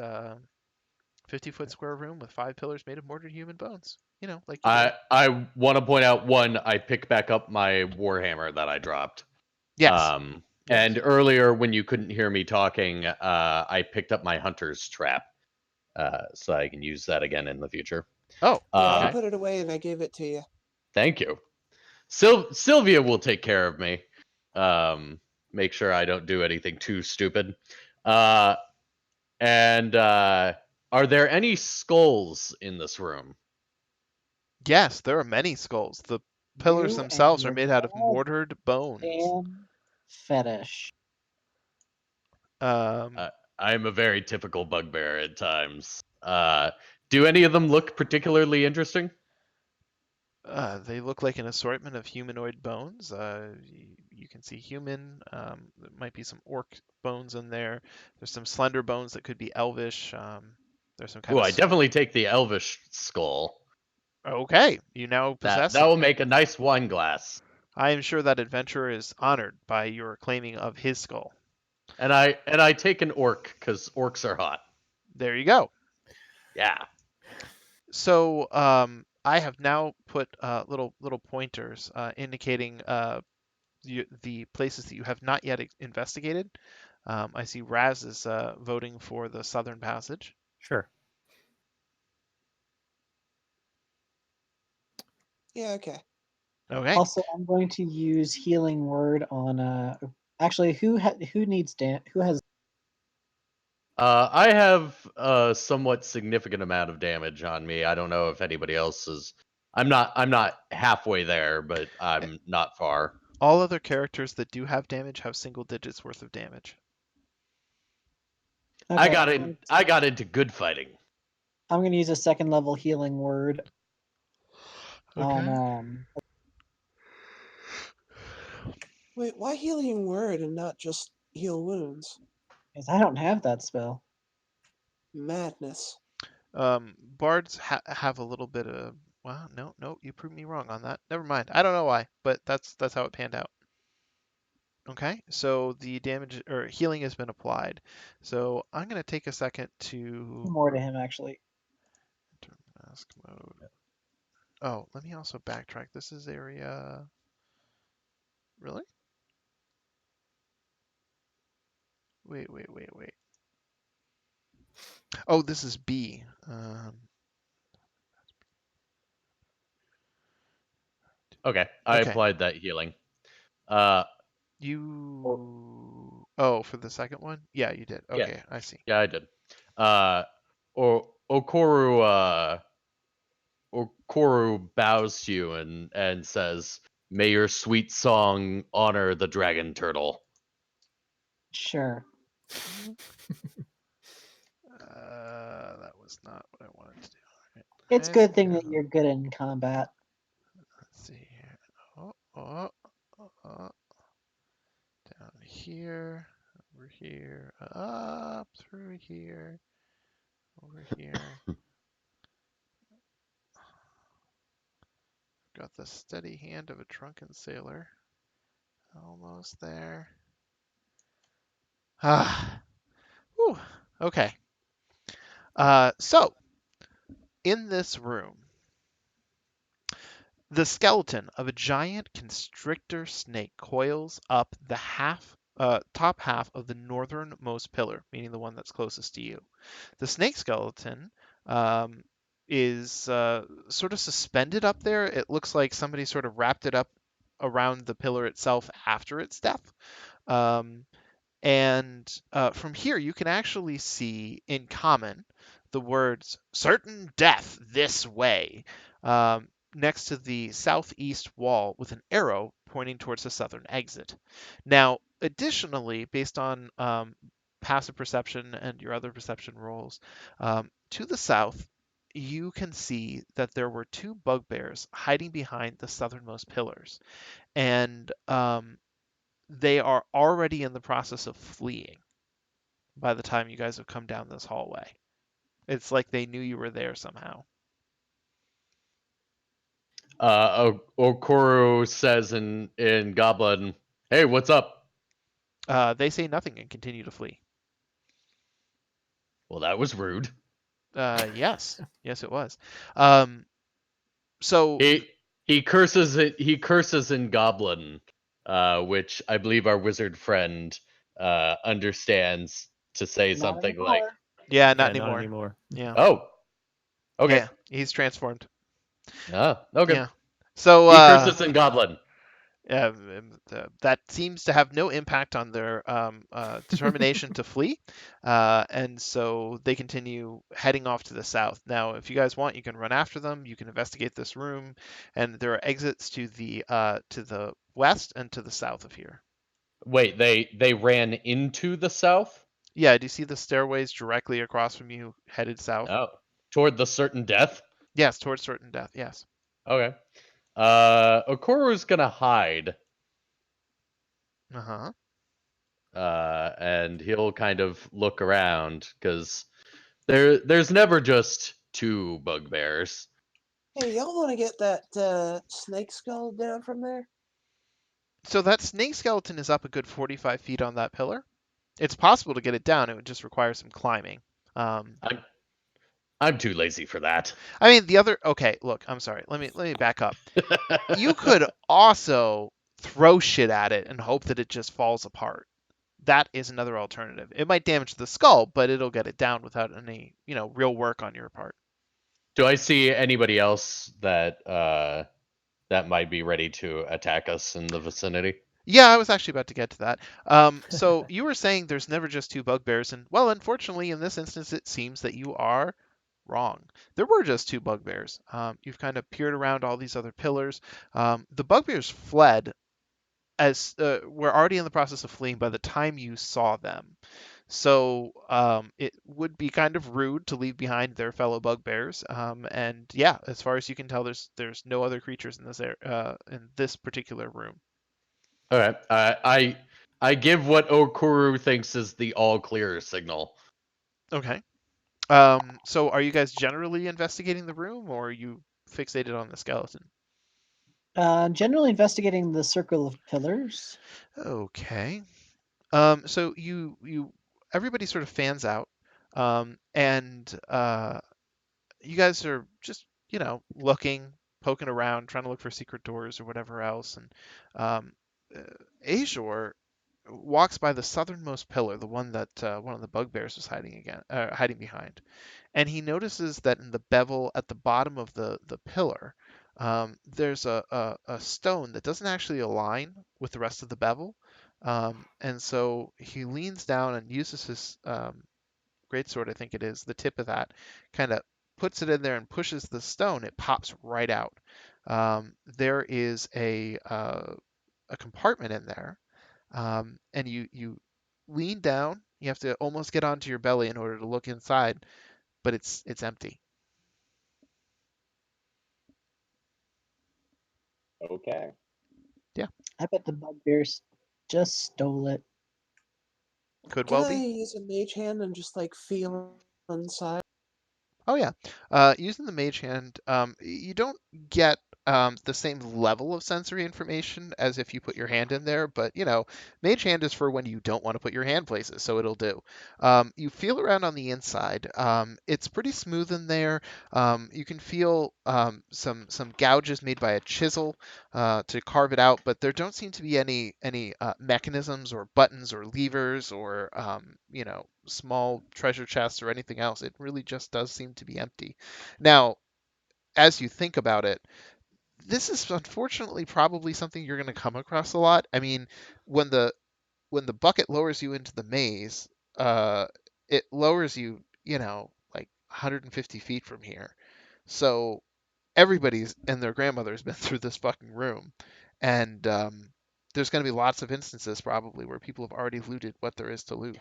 S1: 50-foot square room with 5 pillars made of mortared human bones. You know, like you do.
S3: I want to point out one. I picked back up my warhammer that I dropped.
S1: Yes. Yes.
S3: And earlier when you couldn't hear me talking, I picked up my hunter's trap, so I can use that again in the future.
S1: Oh,
S4: Yeah, I
S1: okay.
S4: put it away and I gave it to you.
S3: Thank you. Sylvia will take care of me. Make sure I don't do anything too stupid. And are there any skulls in this room?
S1: Yes, there are many skulls. The pillars
S5: You and
S1: themselves are
S5: your
S1: made out of
S5: god
S1: mortared bones.
S5: damn fetish.
S1: Um,
S3: I'm a very typical bugbear at times. Do any of them look particularly interesting?
S1: they look like an assortment of humanoid bones. You can see human. There might be some orc bones in there. There's some slender bones that could be elvish. There's some kind
S3: Ooh,
S1: of.
S3: I definitely take the elvish skull.
S1: Okay, you now possess
S3: That
S1: it.
S3: will make a nice wine glass.
S1: I am sure that adventurer is honored by your claiming of his skull.
S3: And I take an orc because orcs are hot.
S1: There you go.
S3: Yeah.
S1: So I have now put little pointers indicating the places that you have not yet investigated. I see Raz is voting for the Southern Passage.
S2: Sure.
S4: Yeah, okay.
S1: Okay.
S5: Also, I'm going to use healing word on actually who needs who has
S3: I have a somewhat significant amount of damage on me. I don't know if anybody else is. I'm not halfway there, but I'm not far.
S1: All other characters that do have damage have single digits worth of damage.
S3: I
S5: okay,
S3: got in. I got into good fighting.
S5: I'm going to use a second level healing word on
S4: Wait, why healing word and not just heal wounds?
S5: because I don't have that spell.
S4: Madness.
S1: Bards have a little bit of. Well, no, you proved me wrong on that. Never mind. I don't know why, but that's how it panned out. Okay, so the damage or healing has been applied. So I'm gonna take a second to
S5: More to him actually.
S1: enter mask mode. Oh, let me also backtrack. This is area. Really? Wait. Oh, this is B.
S3: Okay, I
S1: Okay.
S3: applied that healing. Uh,
S1: You. Oh, for the second one? Yeah, you did.
S3: yeah,
S1: Okay, I see.
S3: yeah, I did. Or Okoru bows to you and says, "May your sweet song honor the dragon turtle."
S5: Sure.
S1: That was not what I wanted to do. All
S5: It's a
S1: right,
S5: good thing that
S1: let's
S5: you're good in combat.
S1: see here. Oh, down here, over here, up through here, over here. Got the steady hand of a drunken sailor. Almost there. Ah, whew. Okay. So in this room, the skeleton of a giant constrictor snake coils up the top half of the northernmost pillar, meaning the one that's closest to you. The snake skeleton is sort of suspended up there. It looks like somebody sort of wrapped it up around the pillar itself after its death. Um, and from here, you can actually see in common the words certain death this way next to the southeast wall with an arrow pointing towards the southern exit. Now, additionally, based on passive perception and your other perception rolls, to the south you can see that there were two bugbears hiding behind the southernmost pillars, and they are already in the process of fleeing by the time you guys have come down this hallway. It's like they knew you were there somehow.
S3: Okoro says in Goblin, "Hey, what's up?"
S1: They say nothing and continue to flee.
S3: Well, that was rude.
S1: Yes, yes, it was. Um, so
S3: He curses it. He curses in Goblin, which I believe our wizard friend understands to say
S5: Not
S3: something like,
S5: anymore.
S1: yeah, not
S2: Yeah, not
S1: anymore.
S2: anymore.
S1: Yeah,
S3: "Oh, okay,
S1: yeah, he's transformed.
S3: okay."
S1: Yeah. So
S3: He curses in Goblin.
S1: that seems to have no impact on their determination to flee, and so they continue heading off to the south. Now, if you guys want, you can run after them. You can investigate this room, and there are exits to the west and to the south of here.
S3: Wait, they ran into the south?
S1: Yeah, do you see the stairways directly across from you headed south?
S3: Oh, toward the certain death?
S1: Yes, towards certain death. Yes.
S3: Okay. Okoro's gonna hide,
S1: Uh-huh.
S3: and he'll kind of look around because there's never just two bugbears.
S4: Hey, y'all want to get that snake skull down from there?
S1: So that snake skeleton is up a good 45 feet on that pillar. It's possible to get it down. It would just require some climbing. Um,
S3: I'm I'm too lazy for that.
S1: I mean, the other. Okay, look. I'm sorry. Let me back up. You could also throw shit at it and hope that it just falls apart. That is another alternative. It might damage the skull, but it'll get it down without any, real work on your part.
S3: Do I see anybody else that might be ready to attack us in the vicinity?
S1: Yeah, I was actually about to get to that. So you were saying there's never just two bugbears, and well, unfortunately, in this instance, it seems that you are wrong. There were just two bugbears. You've kind of peered around all these other pillars. The bugbears fled as were already in the process of fleeing by the time you saw them. So it would be kind of rude to leave behind their fellow bugbears. And yeah, as far as you can tell, there's no other creatures in in this particular room.
S3: All right. I give what Okuru thinks is the all clear signal.
S1: Okay. So are you guys generally investigating the room, or are you fixated on the skeleton?
S5: Generally investigating the circle of pillars.
S1: Okay. So you everybody sort of fans out, and you guys are just looking, poking around, trying to look for secret doors or whatever else, and um, uh, Azure walks by the southernmost pillar, the one that one of the bugbears was hiding behind. And he notices that in the bevel at the bottom of the pillar, there's a stone that doesn't actually align with the rest of the bevel. And so he leans down and uses his greatsword, I think it is, the tip of that, kind of puts it in there and pushes the stone. It pops right out. There is a compartment in there, and you lean down. You have to almost get onto your belly in order to look inside, but it's empty.
S6: Okay.
S1: Yeah,
S5: I bet the bugbears just stole it.
S1: could
S4: Can
S1: well
S4: I
S1: be.
S4: use a mage hand and just like feel inside?
S1: Oh yeah, using the mage hand, you don't get the same level of sensory information as if you put your hand in there, but mage hand is for when you don't want to put your hand places, so it'll do. You feel around on the inside. It's pretty smooth in there. You can feel some gouges made by a chisel to carve it out, but there don't seem to be any mechanisms or buttons or levers or small treasure chests or anything else. It really just does seem to be empty. Now, as you think about it, this is unfortunately probably something you're going to come across a lot. I mean, when the bucket lowers you into the maze, uh, it lowers you, like 150 feet from here. So everybody's and their grandmother's been through this fucking room, and there's going to be lots of instances probably where people have already looted what there is to loot.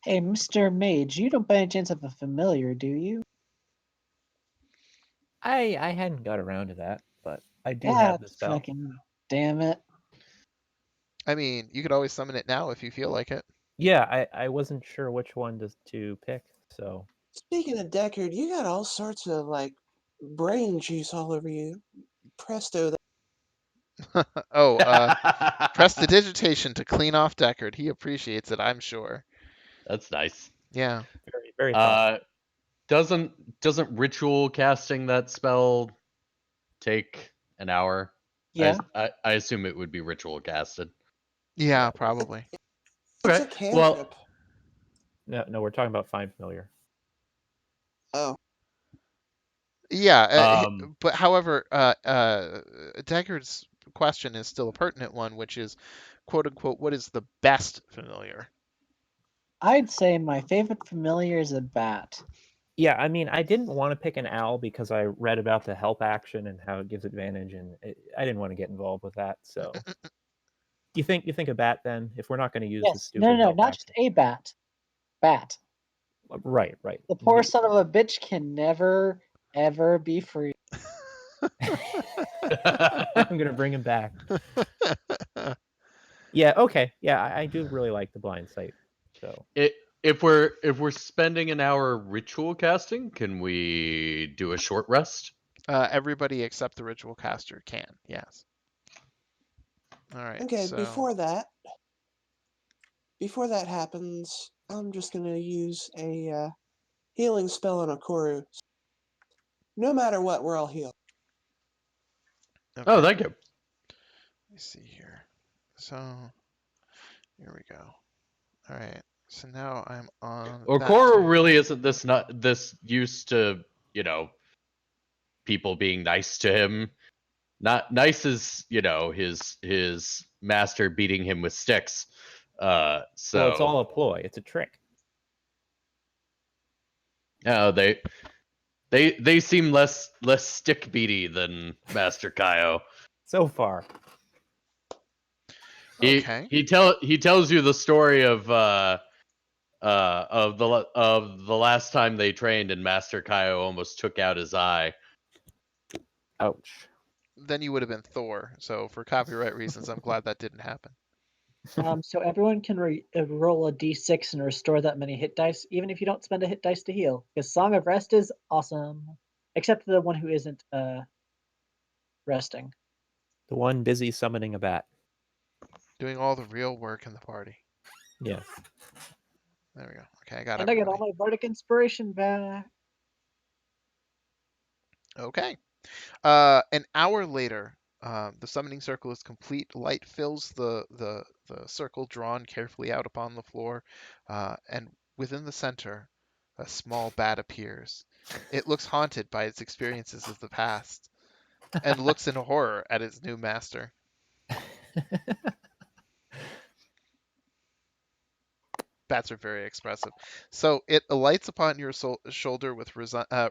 S5: Hey, Mr. Mage, you don't by any chance have a familiar, do you?
S2: I hadn't got around to that, but I do
S5: Yeah,
S2: have the spell.
S5: fucking damn it.
S1: I mean, you could always summon it now if you feel like it.
S2: Yeah, I wasn't sure which one to pick, so
S4: Speaking of Deckard, you got all sorts of like brain juice all over you. Presto.
S1: Oh, prestidigitation to clean off Deckard. He appreciates it, I'm sure.
S3: That's nice.
S1: Yeah.
S2: very thoughtful.
S3: Doesn't ritual casting that spell take an hour?
S5: Yeah.
S3: I assume it would be ritual casted.
S1: Yeah, probably.
S4: It's
S3: Okay.
S4: a cantrip.
S3: Well,
S2: No, we're talking about find familiar.
S4: Oh,
S1: Yeah,
S3: Um,
S1: but however, Deckard's question is still a pertinent one, which is, quote unquote, what is the best familiar?
S5: I'd say my favorite familiar is a bat.
S2: Yeah, I mean, I didn't want to pick an owl because I read about the help action and how it gives advantage, and I didn't want to get involved with that. So, you think a bat then? If we're not going to use the
S5: Yes. No,
S2: stupid
S5: no,
S2: help
S5: not
S2: action,
S5: just a bat. Bat.
S2: right.
S5: The poor son of a bitch can never, ever be free.
S2: I'm gonna bring him back. Yeah. Okay. Yeah, I do really like the blind sight. So
S3: if we're spending an hour ritual casting, can we do a short rest?
S1: Everybody except the ritual caster can, yes. All right,
S4: okay.
S1: so
S4: Before that happens, I'm just gonna use a healing spell on Akoru. No matter what, we're all healed.
S3: Oh,
S1: okay,
S3: thank you.
S1: let me see here. So here we go. All right, so now I'm on that
S3: Okoro
S1: table.
S3: really isn't this used to, people being nice to him. Not nice as, his master beating him with sticks.
S2: well, it's all a ploy. It's a trick.
S3: They seem less stick beady than Master Kaio.
S2: So far.
S1: Okay.
S3: He tells you the story of the last time they trained and Master Kaio almost took out his eye.
S2: Ouch.
S1: Then you would have been Thor. So for copyright reasons, I'm glad that didn't happen.
S5: So everyone can roll a d6 and restore that many hit dice, even if you don't spend a hit dice to heal. Because Song of Rest is awesome, except the one who isn't resting.
S2: The one busy summoning a bat.
S1: Doing all the real work in the party.
S2: Yes.
S1: There we go. Okay, I got
S5: And I get all
S1: everybody.
S5: my bardic inspiration back.
S1: Okay. An hour later, the summoning circle is complete. Light fills the circle drawn carefully out upon the floor, and within the center, a small bat appears. It looks haunted by its experiences of the past, and looks in horror at its new master. Bats are very expressive. So it alights upon your shoulder with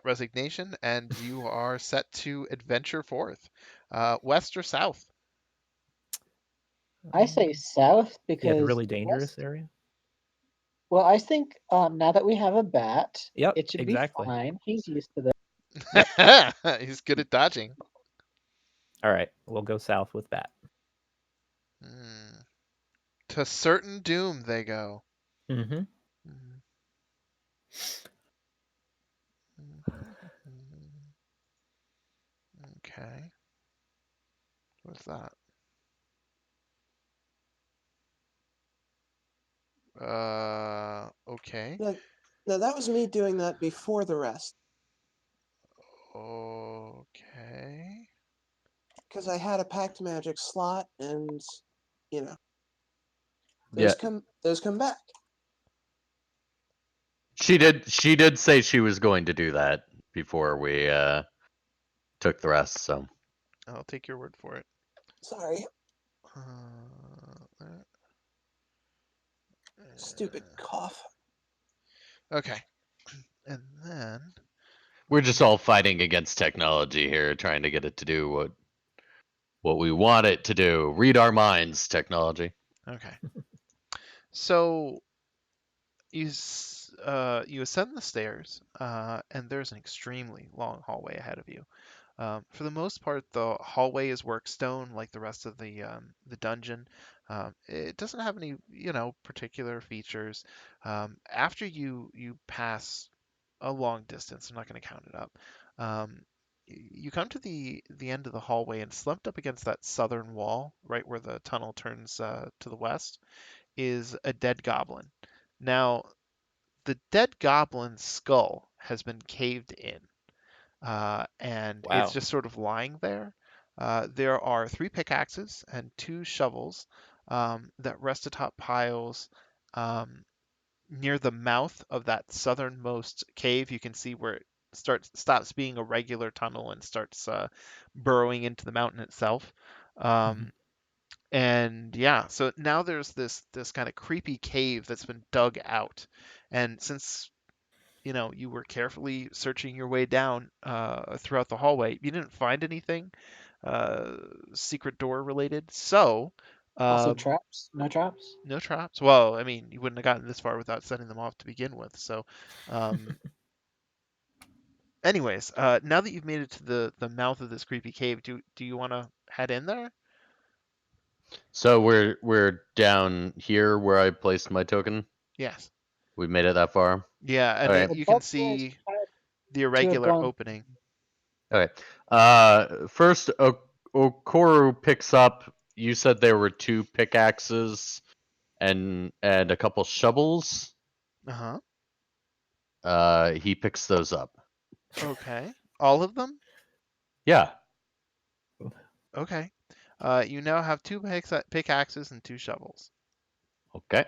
S1: resignation, and you are set to adventure forth. West or south?
S5: I say south
S2: Yeah, the
S5: because
S2: really dangerous
S5: west.
S2: area.
S5: Well, I think now that we have a bat,
S2: Yep,
S5: it should
S2: exactly.
S5: be fine. He's used to this.
S1: He's good at dodging.
S2: All right, we'll go south with bat.
S1: Hmm. To certain doom they go.
S2: Mm-hmm.
S1: Mhm. Okay. What's that? Okay.
S4: No, that was me doing that before the rest.
S1: Okay.
S4: Because I had a Pact Magic slot, and you know,
S3: Yeah,
S4: those come back.
S3: she did say she was going to do that before we took the rest. So
S1: I'll take your word for it.
S4: Sorry,
S1: Uh,
S4: stupid cough.
S1: okay. And then
S3: we're just all fighting against technology here, trying to get it to do what we want it to do. Read our minds, technology.
S1: okay. So you ascend the stairs, and there's an extremely long hallway ahead of you. For the most part, the hallway is work stone, like the rest of the dungeon. It doesn't have any, particular features. After you pass a long distance, I'm not going to count it up. You come to the end of the hallway, and slumped up against that southern wall, right where the tunnel turns to the west, is a dead goblin. Now, the dead goblin's skull has been caved in, and it's
S2: Wow.
S1: just sort of lying there. There are three pickaxes and two shovels that rest atop piles um, near the mouth of that southernmost cave. You can see where it stops being a regular tunnel and starts burrowing into the mountain itself.
S2: Mhm.
S1: Um, and yeah, so now there's this kind of creepy cave that's been dug out. And since you were carefully searching your way down throughout the hallway, you didn't find anything uh, secret door related. So,
S5: Also
S1: um,
S5: traps? No traps?
S1: no traps. Well, I mean, you wouldn't have gotten this far without setting them off to begin with. So, um, anyways, now that you've made it to the mouth of this creepy cave, do you want to head in there?
S3: So we're down here where I placed my token.
S1: Yes.
S3: We made it that far.
S1: Yeah, and
S3: Okay.
S5: The
S1: you can
S5: bugbears
S1: see
S5: had
S1: the
S5: to have
S1: irregular
S5: gone.
S1: opening.
S3: Okay. First, Okoru picks up. You said there were two pickaxes and a couple shovels.
S1: Uh-huh.
S3: He picks those up.
S1: Okay. All of them?
S3: Yeah.
S1: Okay. You now have two pickaxes and two shovels.
S3: Okay.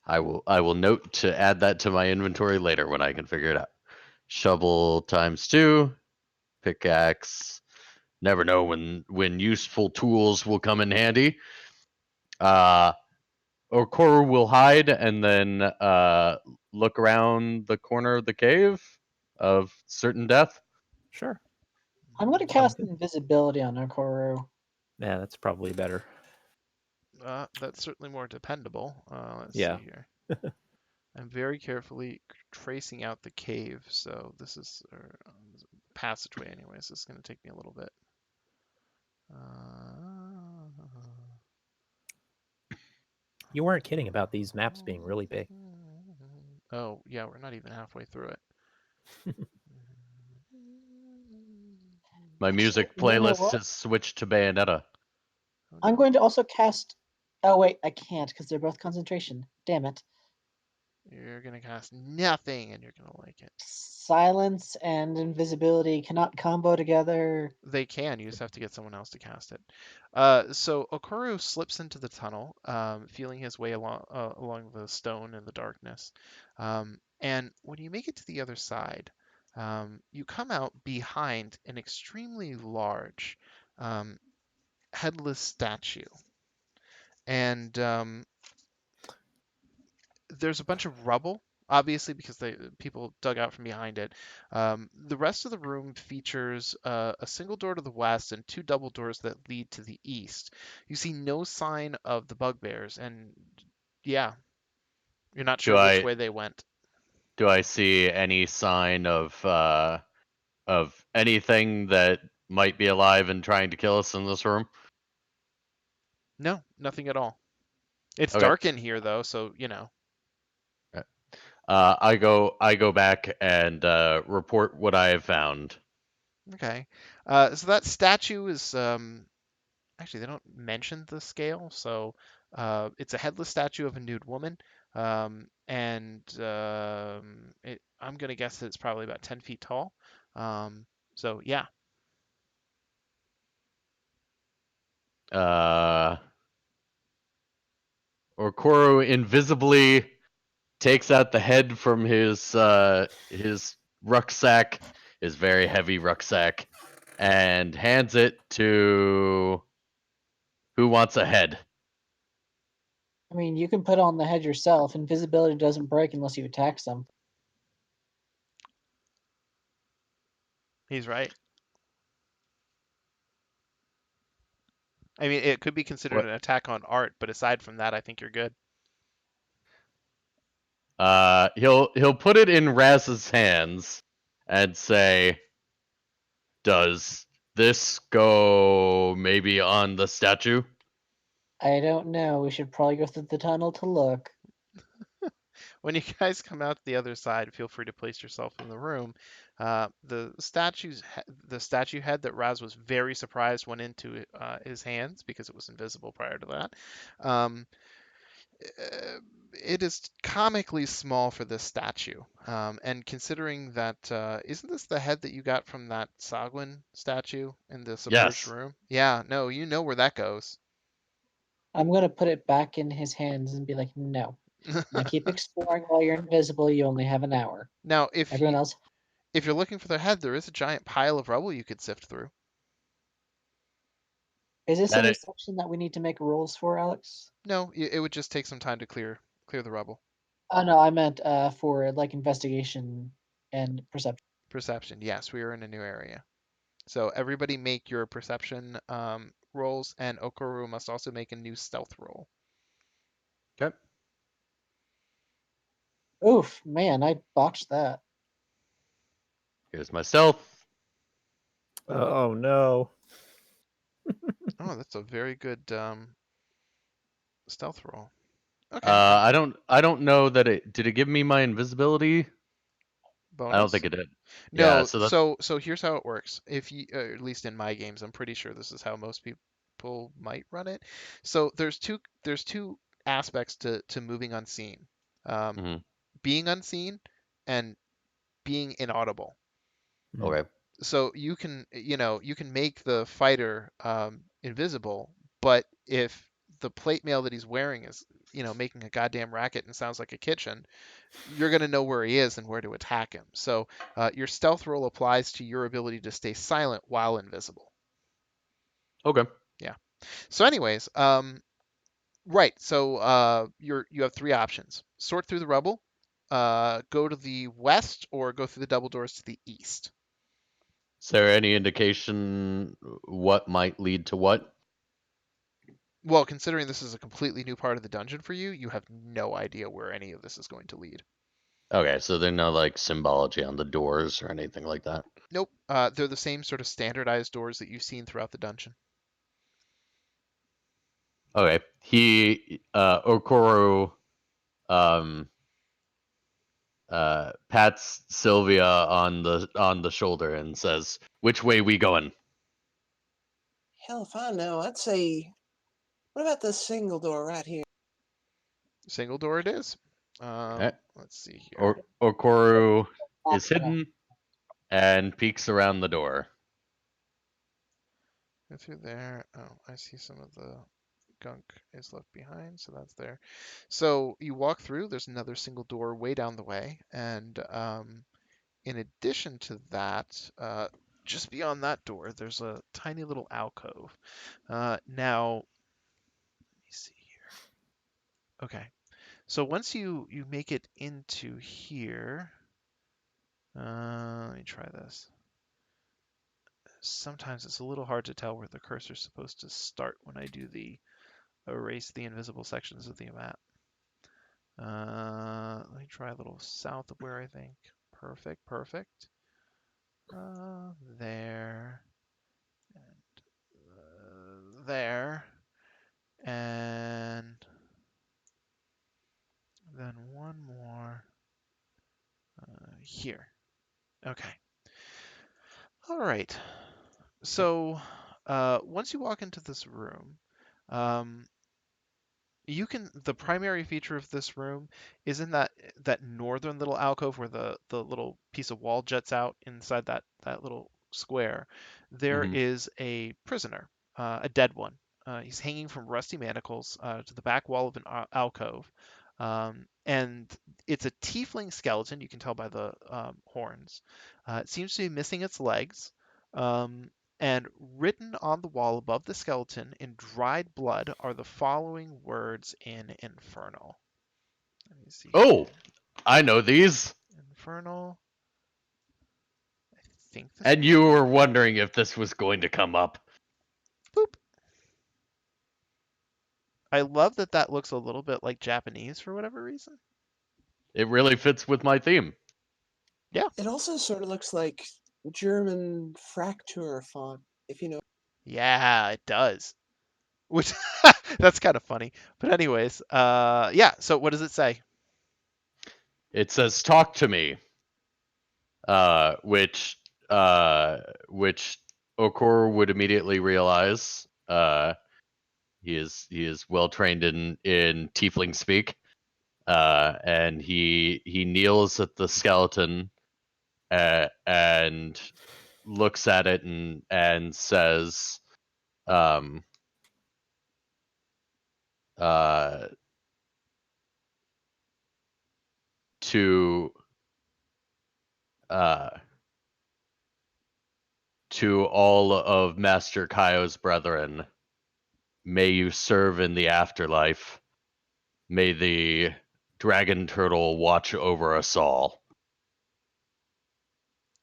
S3: I will note to add that to my inventory later when I can figure it out. Shovel times 2, pickaxe. Never know when useful tools will come in handy. Uh Okoru will hide and then look around the corner of the cave of certain death.
S2: Sure.
S5: I'm going to
S2: Sounds
S5: cast
S2: good.
S5: invisibility on Okoro.
S2: Yeah, that's probably better.
S1: That's certainly more dependable. Let's see
S2: Yeah.
S1: here. I'm very carefully tracing out the cave, so this is passageway anyways. This is going to take me a little bit.
S2: You weren't kidding about these maps being really big.
S1: Oh, yeah, we're not even halfway through it.
S3: My
S5: Actually,
S3: music
S5: you know
S3: playlist
S5: what?
S3: has switched to Bayonetta.
S1: Oh,
S5: I'm
S1: no.
S5: going to also cast. Oh wait, I can't because they're both concentration. Damn it!
S1: You're going to cast nothing and you're going to like it.
S5: Silence and invisibility cannot combo together.
S1: They can. You just have to get someone else to cast it. So Okoro slips into the tunnel, feeling his way along the stone in the darkness. And when you make it to the other side, you come out behind an extremely large um, headless statue. And there's a bunch of rubble, obviously, because people dug out from behind it. The rest of the room features a single door to the west and two double doors that lead to the east. You see no sign of the bugbears, and yeah, you're not
S3: Do
S1: sure which
S3: I
S1: way they went.
S3: do I see any sign of anything that might be alive and trying to kill us in this room?
S1: No, nothing at all. It's
S3: Okay.
S1: dark in here, though, so
S3: I go back and report what I have found.
S1: Okay. So that statue is actually, they don't mention the scale, so it's a headless statue of a nude woman, and I'm gonna guess that it's probably about 10 feet tall. So yeah,
S3: Uh, Okoro invisibly takes out the head from his rucksack, his very heavy rucksack, and hands it to who wants a head.
S5: I mean, you can put on the head yourself. Invisibility doesn't break unless you attack some.
S1: he's right. I mean, it could be considered
S3: What?
S1: an attack on art, but aside from that, I think you're good.
S3: He'll put it in Raz's hands and say, "Does this go maybe on the statue?"
S5: I don't know. We should probably go through the tunnel to look.
S1: When you guys come out the other side, feel free to place yourself in the room. The statue head that Raz was very surprised went into his hands because it was invisible prior to that. Um, it is comically small for this statue. And considering that, isn't this the head that you got from that Sagwin statue in the submerged
S3: Yes.
S1: room? Yeah, no, you know where that goes.
S5: I'm gonna put it back in his hands and be like, no. Now keep exploring while you're invisible. You only have an hour.
S1: Now,
S5: Everyone else,
S1: if you're looking for their head, there is a giant pile of rubble you could sift through.
S5: is this
S3: That
S5: any
S3: it.
S5: section that we need to make rules for, Alex?
S1: No, it would just take some time to clear the rubble.
S5: Oh no, I meant for like investigation and perception.
S1: Perception. Yes, we are in a new area. So everybody make your perception rolls, and Okoro must also make a new stealth roll.
S3: Okay.
S5: Oof, man, I botched that.
S3: Here's my stealth.
S2: Oh no.
S1: Oh, that's a very good stealth roll. Okay,
S3: I don't know that it did it give me my invisibility? I don't
S1: bonus.
S3: think it did. Yeah,
S1: No,
S3: so that's
S1: so here's how it works. If you, at least in my games, I'm pretty sure this is how most people might run it. So there's two aspects to moving unseen. Um,
S3: mhm.
S1: being unseen and being inaudible.
S3: Okay.
S1: So you can make the fighter invisible, but if the plate mail that he's wearing is making a goddamn racket and sounds like a kitchen, you're going to know where he is and where to attack him. So your stealth roll applies to your ability to stay silent while invisible.
S3: Okay.
S1: Yeah. So anyways, right. So you have three options: sort through the rubble, go to the west, or go through the double doors to the east.
S3: Is there any indication what might lead to what?
S1: Well, considering this is a completely new part of the dungeon for you, you have no idea where any of this is going to lead.
S3: Okay, so there's no like symbology on the doors or anything like that.
S1: Nope. They're the same sort of standardized doors that you've seen throughout the dungeon.
S3: Okay. Okoro um pats Sylvia on the shoulder and says, "Which way we going?"
S4: Hell if I know. I'd say, what about this single door right here?
S1: Single door it is.
S3: Okay.
S1: Let's see here.
S3: Okoro is hidden and peeks around the door.
S1: Go through there. Oh, I see some of the gunk is left behind, so that's there. So you walk through. There's another single door way down the way, and in addition to that, just beyond that door, there's a tiny little alcove. Now, let me see here. Okay, so once you make it into here, let me try this. Sometimes it's a little hard to tell where the cursor's supposed to start when I do the erase the invisible sections of the map. Let me try a little south of where I think. Perfect, perfect. There, and there, and then one more here. Okay. All right. So once you walk into this room, um, the primary feature of this room is in that northern little alcove where the little piece of wall juts out inside that little square. There
S3: Hmm.
S1: is a prisoner, a dead one. He's hanging from rusty manacles to the back wall of an alcove, and it's a tiefling skeleton. You can tell by the horns. It seems to be missing its legs. Um, and written on the wall above the skeleton in dried blood are the following words in Infernal. Let me see
S3: Oh,
S1: here.
S3: I know these.
S1: Infernal. I think this
S3: And
S1: might
S3: you
S1: be
S3: were
S1: it.
S3: wondering if this was going to come up.
S1: Boop. I love that looks a little bit like Japanese for whatever reason.
S3: It really fits with my theme.
S4: It also sort of looks like German Fraktur font, if you know.
S1: Yeah, it does. Which that's kind of funny. But anyways, yeah. So what does it say?
S3: It says "Talk to me," which which Okor would immediately realize. He is well trained in Tiefling speak, and he kneels at the skeleton and looks at it and says, um, uh, to uh, to all of Master Kaio's brethren, may you serve in the afterlife. May the dragon turtle watch over us all.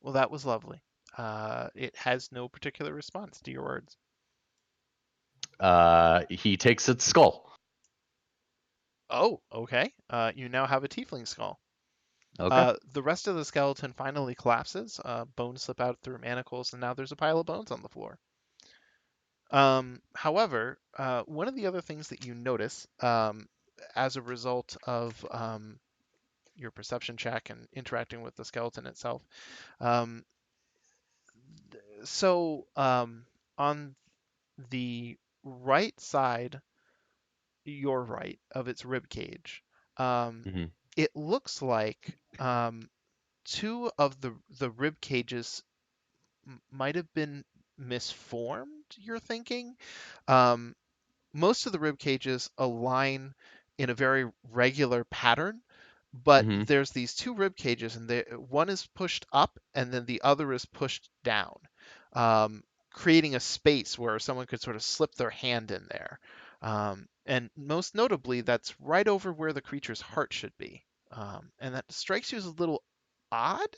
S1: Well, that was lovely. It has no particular response to your words.
S3: He takes its skull.
S1: Oh, okay. You now have a tiefling skull.
S3: Okay.
S1: The rest of the skeleton finally collapses. Bones slip out through manacles, and now there's a pile of bones on the floor. However, one of the other things that you notice as a result of your perception check and interacting with the skeleton itself, um, so on the right side, your right of its rib cage, um,
S3: hmm
S1: it looks like two of the rib cages might have been misformed. You're thinking. Um, Most of the rib cages align in a very regular pattern, but
S3: hmm
S1: there's these two rib cages, and one is pushed up, and then the other is pushed down, creating a space where someone could sort of slip their hand in there. And most notably, that's right over where the creature's heart should be. And that strikes you as a little odd.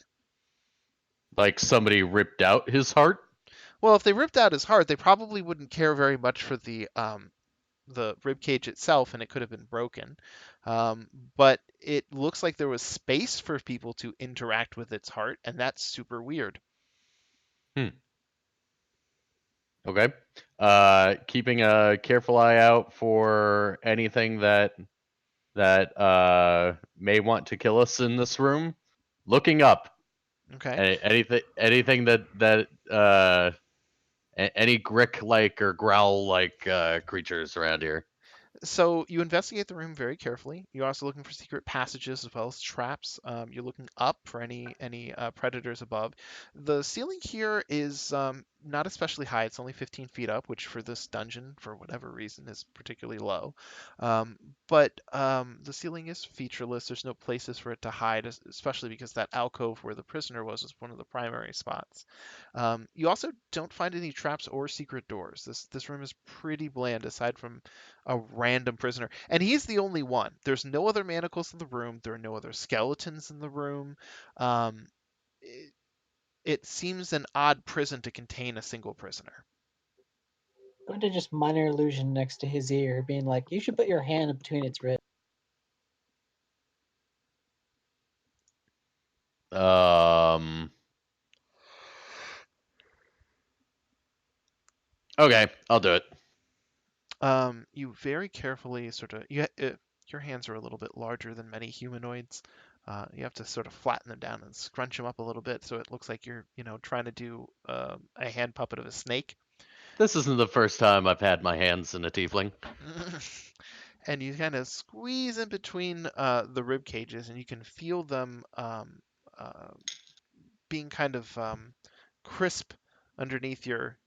S3: Like somebody ripped out his heart.
S1: Well, if they ripped out his heart, they probably wouldn't care very much for the rib cage itself, and it could have been broken. But it looks like there was space for people to interact with its heart, and that's super weird.
S3: Hmm. Okay. Keeping a careful eye out for anything that may want to kill us in this room. Looking up.
S1: Okay.
S3: Anything that any grick like or growl like creatures around here.
S1: So you investigate the room very carefully. You're also looking for secret passages as well as traps. You're looking up for any predators above. The ceiling here is not especially high. It's only 15 feet up, which for this dungeon, for whatever reason, is particularly low. But the ceiling is featureless. There's no places for it to hide, especially because that alcove where the prisoner was one of the primary spots. You also don't find any traps or secret doors. This room is pretty bland, aside from a random prisoner. And he's the only one. There's no other manacles in the room. There are no other skeletons in the room. Um, it, it seems an odd prison to contain a single prisoner.
S5: Going to just minor illusion next to his ear, being like, "You should put your hand between its ribs."
S3: Um. Okay, I'll do it.
S1: You very carefully your hands are a little bit larger than many humanoids. You have to sort of flatten them down and scrunch them up a little bit so it looks like you're, trying to do a hand puppet of a snake.
S3: This isn't the first time I've had my hands in a tiefling.
S1: And you kind of squeeze in between the rib cages, and you can feel them uh, being kind of crisp underneath your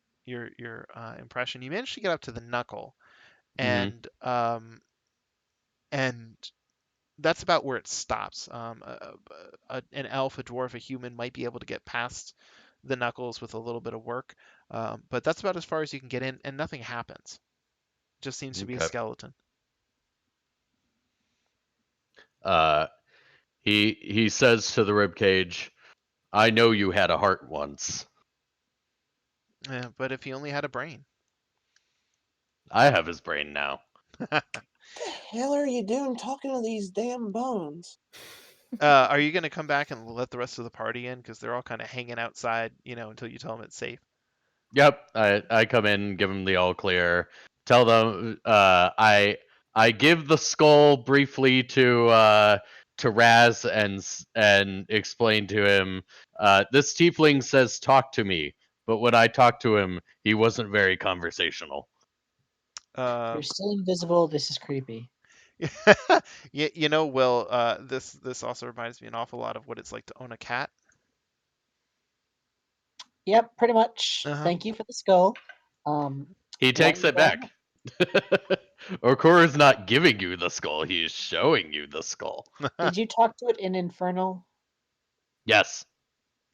S1: impression. You manage to get up to the knuckle,
S3: hmm
S1: and and that's about where it stops. An elf, a dwarf, a human might be able to get past the knuckles with a little bit of work, but that's about as far as you can get in, and nothing happens. Just seems to be a
S3: Okay.
S1: skeleton.
S3: Uh, he says to the ribcage, "I know you had a heart once.
S1: Yeah, but if he only had a brain.
S3: I have his brain now."
S4: What the hell are you doing talking to these damn bones?
S1: Are you gonna come back and let the rest of the party in? Because they're all kind of hanging outside, until you tell them it's safe.
S3: Yep, I come in, give them the all clear, tell them I give the skull briefly to Raz and explain to him this tiefling says talk to me, but when I talked to him, he wasn't very conversational.
S1: Uh,
S5: You're still invisible. This is creepy.
S1: Will, this also reminds me an awful lot of what it's like to own a cat.
S5: Yep, pretty much.
S1: Uh-huh.
S5: Thank you for the skull.
S3: He
S5: One
S3: takes it
S5: thing.
S3: back. Okura's not giving you the skull; he's showing you the skull.
S5: Did you talk to it in Infernal?
S3: Yes.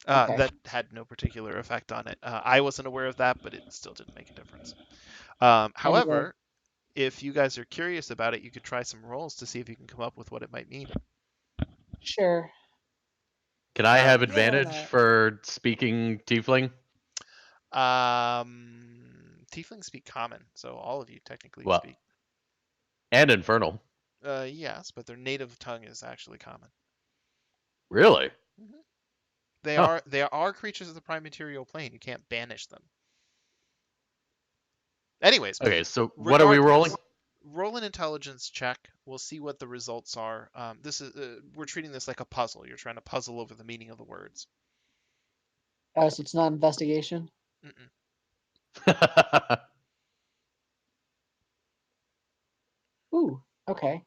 S5: Okay.
S1: That had no particular effect on it. I wasn't aware of that, but it still didn't make a difference.
S5: Anyway,
S1: However, if you guys are curious about it, you could try some rolls to see if you can come up with what it might mean.
S5: sure.
S3: Can I have
S1: Um,
S4: Yeah, why
S3: advantage
S4: not?
S3: for speaking tiefling?
S1: Tieflings speak common, so all of you technically
S3: Well,
S1: speak.
S3: and infernal.
S1: Yes, but their native tongue is actually common.
S3: Really?
S1: hmm They
S3: Huh.
S1: are creatures of the prime material plane. You can't banish them. Anyways,
S3: Okay, so what are we rolling?
S1: regardless, roll an intelligence check. We'll see what the results are. This is we're treating this like a puzzle. You're trying to puzzle over the meaning of the words.
S5: Oh, so it's not investigation?
S1: Mm-mm.
S5: Ooh, okay.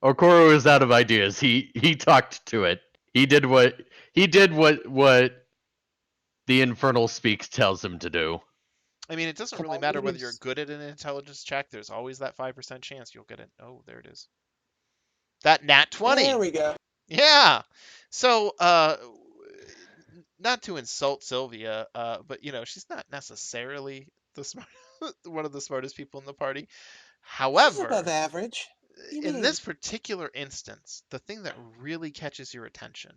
S3: Okoro is out of ideas. He talked to it. He did what the infernal speak tells him to do.
S1: I mean, it doesn't
S5: Can
S1: really
S5: I
S1: matter whether you're
S5: use
S1: good at an intelligence check. There's always that 5% chance you'll get it. Oh, there it is. That nat
S4: There
S1: 20.
S4: we go.
S1: Yeah. So, not to insult Sylvia, but she's not necessarily the smart, one of the smartest people in the party.
S4: She's above
S1: However,
S4: average. You
S1: in
S4: mean
S1: this particular instance, the thing that really catches your attention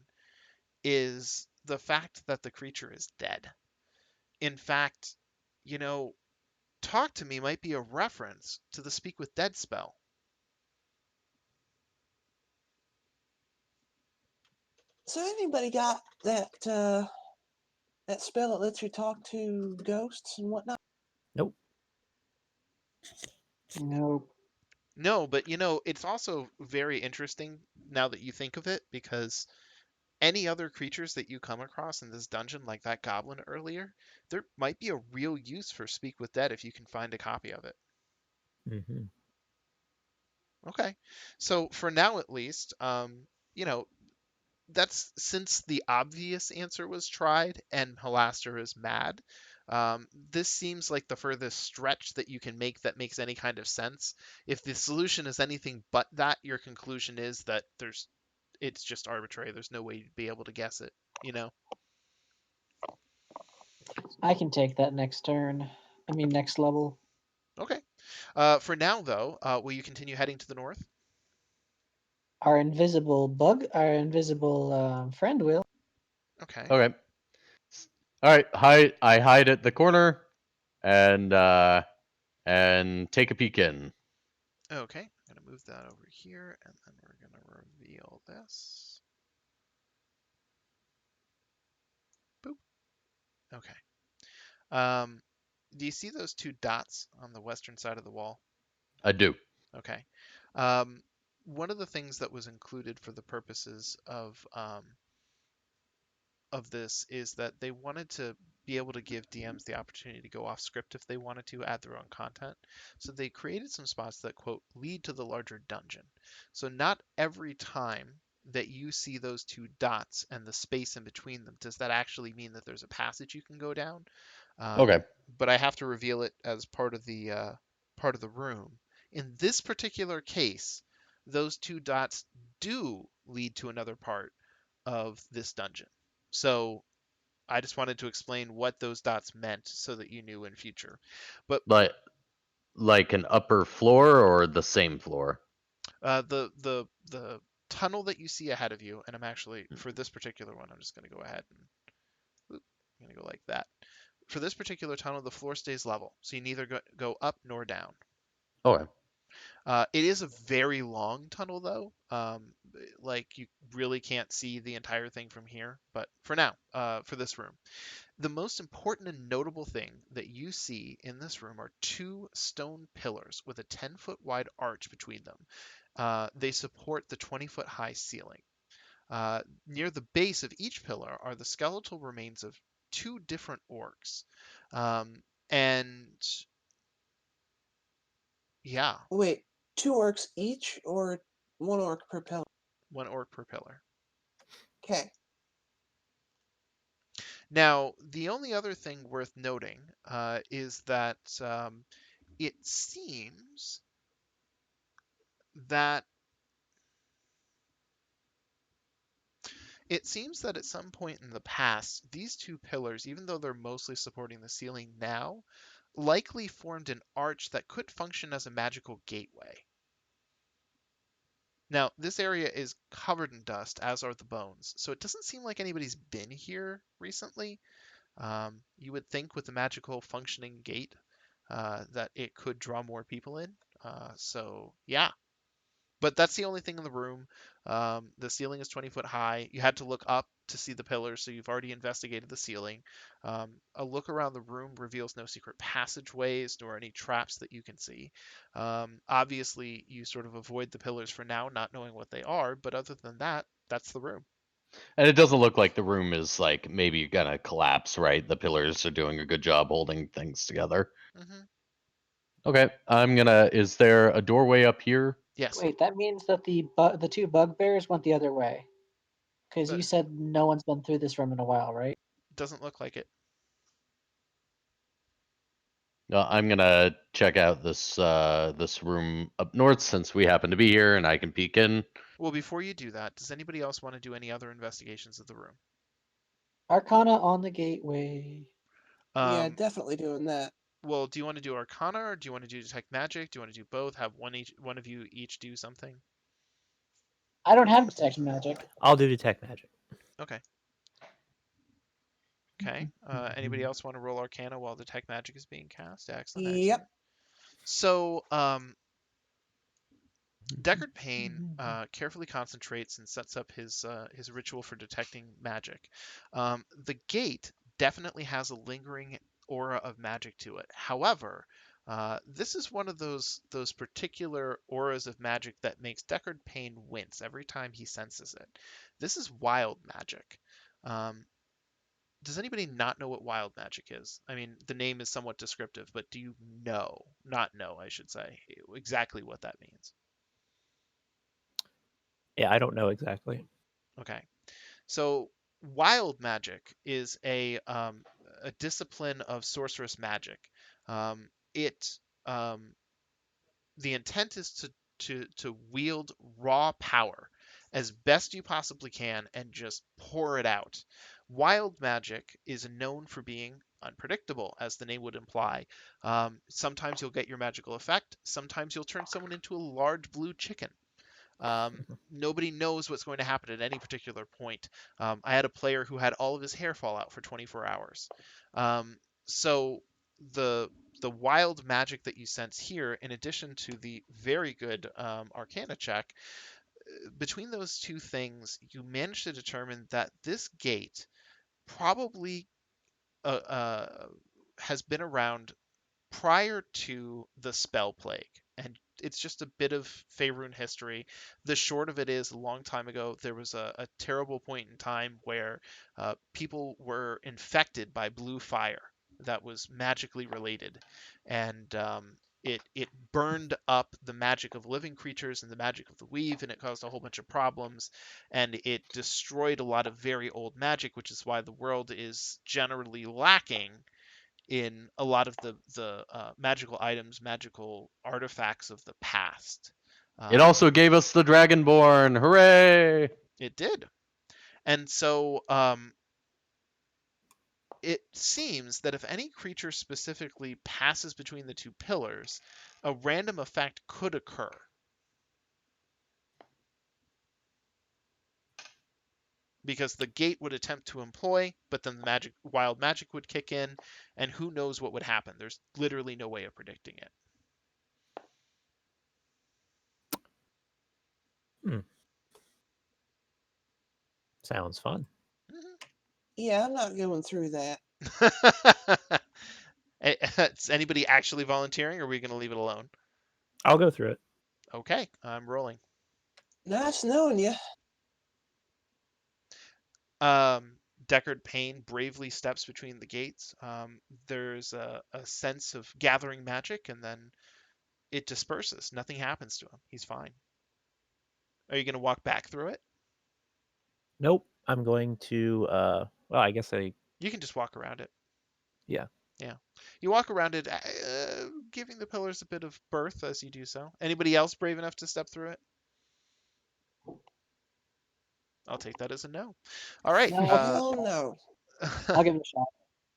S1: is the fact that the creature is dead. In fact, you know, talk to me might be a reference to the speak with dead spell.
S4: so? Anybody got that spell that lets you talk to ghosts and whatnot?
S2: Nope.
S5: no?
S1: No, but it's also very interesting now that you think of it because any other creatures that you come across in this dungeon, like that goblin earlier, there might be a real use for Speak with Dead if you can find a copy of it.
S2: Hmm.
S1: Okay. So for now, at least, that's since the obvious answer was tried and Halaster is mad. This seems like the furthest stretch that you can make that makes any kind of sense. If the solution is anything but that, your conclusion is that it's just arbitrary. There's no way you'd be able to guess it, you know?
S5: I can take that next turn. I mean, next level.
S1: Okay. For now, though, will you continue heading to the north?
S5: Our invisible friend will.
S1: Okay.
S3: Okay. All right. I hide at the corner and take a peek in.
S1: Okay. I'm going to move that over here, and then we're going to reveal this. Boop. Okay. Um, do you see those two dots on the western side of the wall?
S3: I do.
S1: Okay. Um, one of the things that was included for the purposes of this is that they wanted to be able to give DMs the opportunity to go off script if they wanted to add their own content. So they created some spots that, quote, lead to the larger dungeon. So not every time that you see those two dots and the space in between them, does that actually mean that there's a passage you can go down? Um,
S3: Okay.
S1: but I have to reveal it as part of the room. In this particular case, those two dots do lead to another part of this dungeon. So I just wanted to explain what those dots meant so that you knew in future. But
S3: But like an upper floor or the same floor?
S1: the tunnel that you see ahead of you, and I'm actually for this particular one, I'm just going to go ahead and I'm going to go like that. For this particular tunnel, the floor stays level, so you neither go up nor down.
S3: Okay.
S1: It is a very long tunnel, though. Like, you really can't see the entire thing from here. But for now, for this room, the most important and notable thing that you see in this room are two stone pillars with a 10-foot wide arch between them. They support the 20-foot high ceiling. Near the base of each pillar are the skeletal remains of two different orcs. And yeah,
S4: Wait, two orcs each, or one orc per pillar?
S1: one orc per pillar.
S4: Okay.
S1: Now, the only other thing worth noting is that it seems that at some point in the past, these two pillars, even though they're mostly supporting the ceiling now, likely formed an arch that could function as a magical gateway. Now, this area is covered in dust, as are the bones, so it doesn't seem like anybody's been here recently. You would think with a magical functioning gate that it could draw more people in. So yeah, but that's the only thing in the room. The ceiling is 20 foot high. You had to look up to see the pillars, so you've already investigated the ceiling. A look around the room reveals no secret passageways nor any traps that you can see. Obviously, you sort of avoid the pillars for now, not knowing what they are, but other than that, that's the room.
S3: And it doesn't look like the room is like maybe gonna collapse, right? The pillars are doing a good job holding things together.
S1: Hmm.
S3: Okay, I'm gonna. Is there a doorway up here?
S1: Yes,
S5: Wait, that means that the two bugbears went the other way. Because
S1: but
S5: you said no one's been through this room in a while, right?
S1: doesn't look like it.
S3: I'm gonna check out this room up north since we happen to be here and I can peek in.
S1: Well, before you do that, does anybody else want to do any other investigations of the room?
S5: Arcana on the gateway.
S4: Yeah,
S1: Um,
S4: definitely doing that.
S1: well, do you want to do Arcana or do you want to do Detect Magic? Do you want to do both? Have one of you each do something?
S5: I don't have detect magic.
S2: I'll do detect magic.
S1: Okay. Okay. Anybody else want to roll Arcana while Detect Magic is being cast? Excellent, excellent.
S4: Yep.
S1: So, Deckard Payne carefully concentrates and sets up his ritual for detecting magic. The gate definitely has a lingering aura of magic to it. However, this is one of those particular auras of magic that makes Deckard Payne wince every time he senses it. This is wild magic. Um, does anybody not know what wild magic is? I mean, the name is somewhat descriptive, but do you know, not know, I should say, exactly what that means?
S2: Yeah, I don't know exactly.
S1: Okay. So wild magic is a discipline of sorcerous magic. It The intent is to wield raw power as best you possibly can and just pour it out. Wild magic is known for being unpredictable, as the name would imply. Sometimes you'll get your magical effect. Sometimes you'll turn someone into a large blue chicken. Nobody knows what's going to happen at any particular point. I had a player who had all of his hair fall out for 24 hours. So the the wild magic that you sense here, in addition to the very good Arcana check, between those two things, you manage to determine that this gate probably uh, uh, has been around prior to the spell plague. And it's just a bit of Faerun history. The short of it is, a long time ago, there was a terrible point in time where people were infected by blue fire that was magically related. And it burned up the magic of living creatures and the magic of the weave, and it caused a whole bunch of problems. And it destroyed a lot of very old magic, which is why the world is generally lacking in a lot of the magical items, magical artifacts of the past.
S3: It
S1: Um,
S3: also gave us the Dragonborn. Hooray!
S1: it did, and so it seems that if any creature specifically passes between the two pillars, a random effect could occur. Because the gate would attempt to employ, but then the wild magic would kick in, and who knows what would happen. There's literally no way of predicting it.
S2: Sounds fun.
S4: Yeah, I'm not going through that.
S1: Is anybody actually volunteering, or are we going to leave it alone?
S2: I'll go through it.
S1: Okay, I'm rolling.
S4: Nice knowing you.
S1: Deckard Payne bravely steps between the gates. There's a sense of gathering magic, and then it disperses. Nothing happens to him. He's fine. Are you going to walk back through it?
S2: Nope. I'm going to. Well, I guess I.
S1: You can just walk around it.
S2: Yeah.
S1: Yeah. You walk around it, giving the pillars a bit of birth as you do so. Anybody else brave enough to step through it? I'll take that as a no. All right.
S5: No,
S4: Hell no.
S5: I'll give it a shot.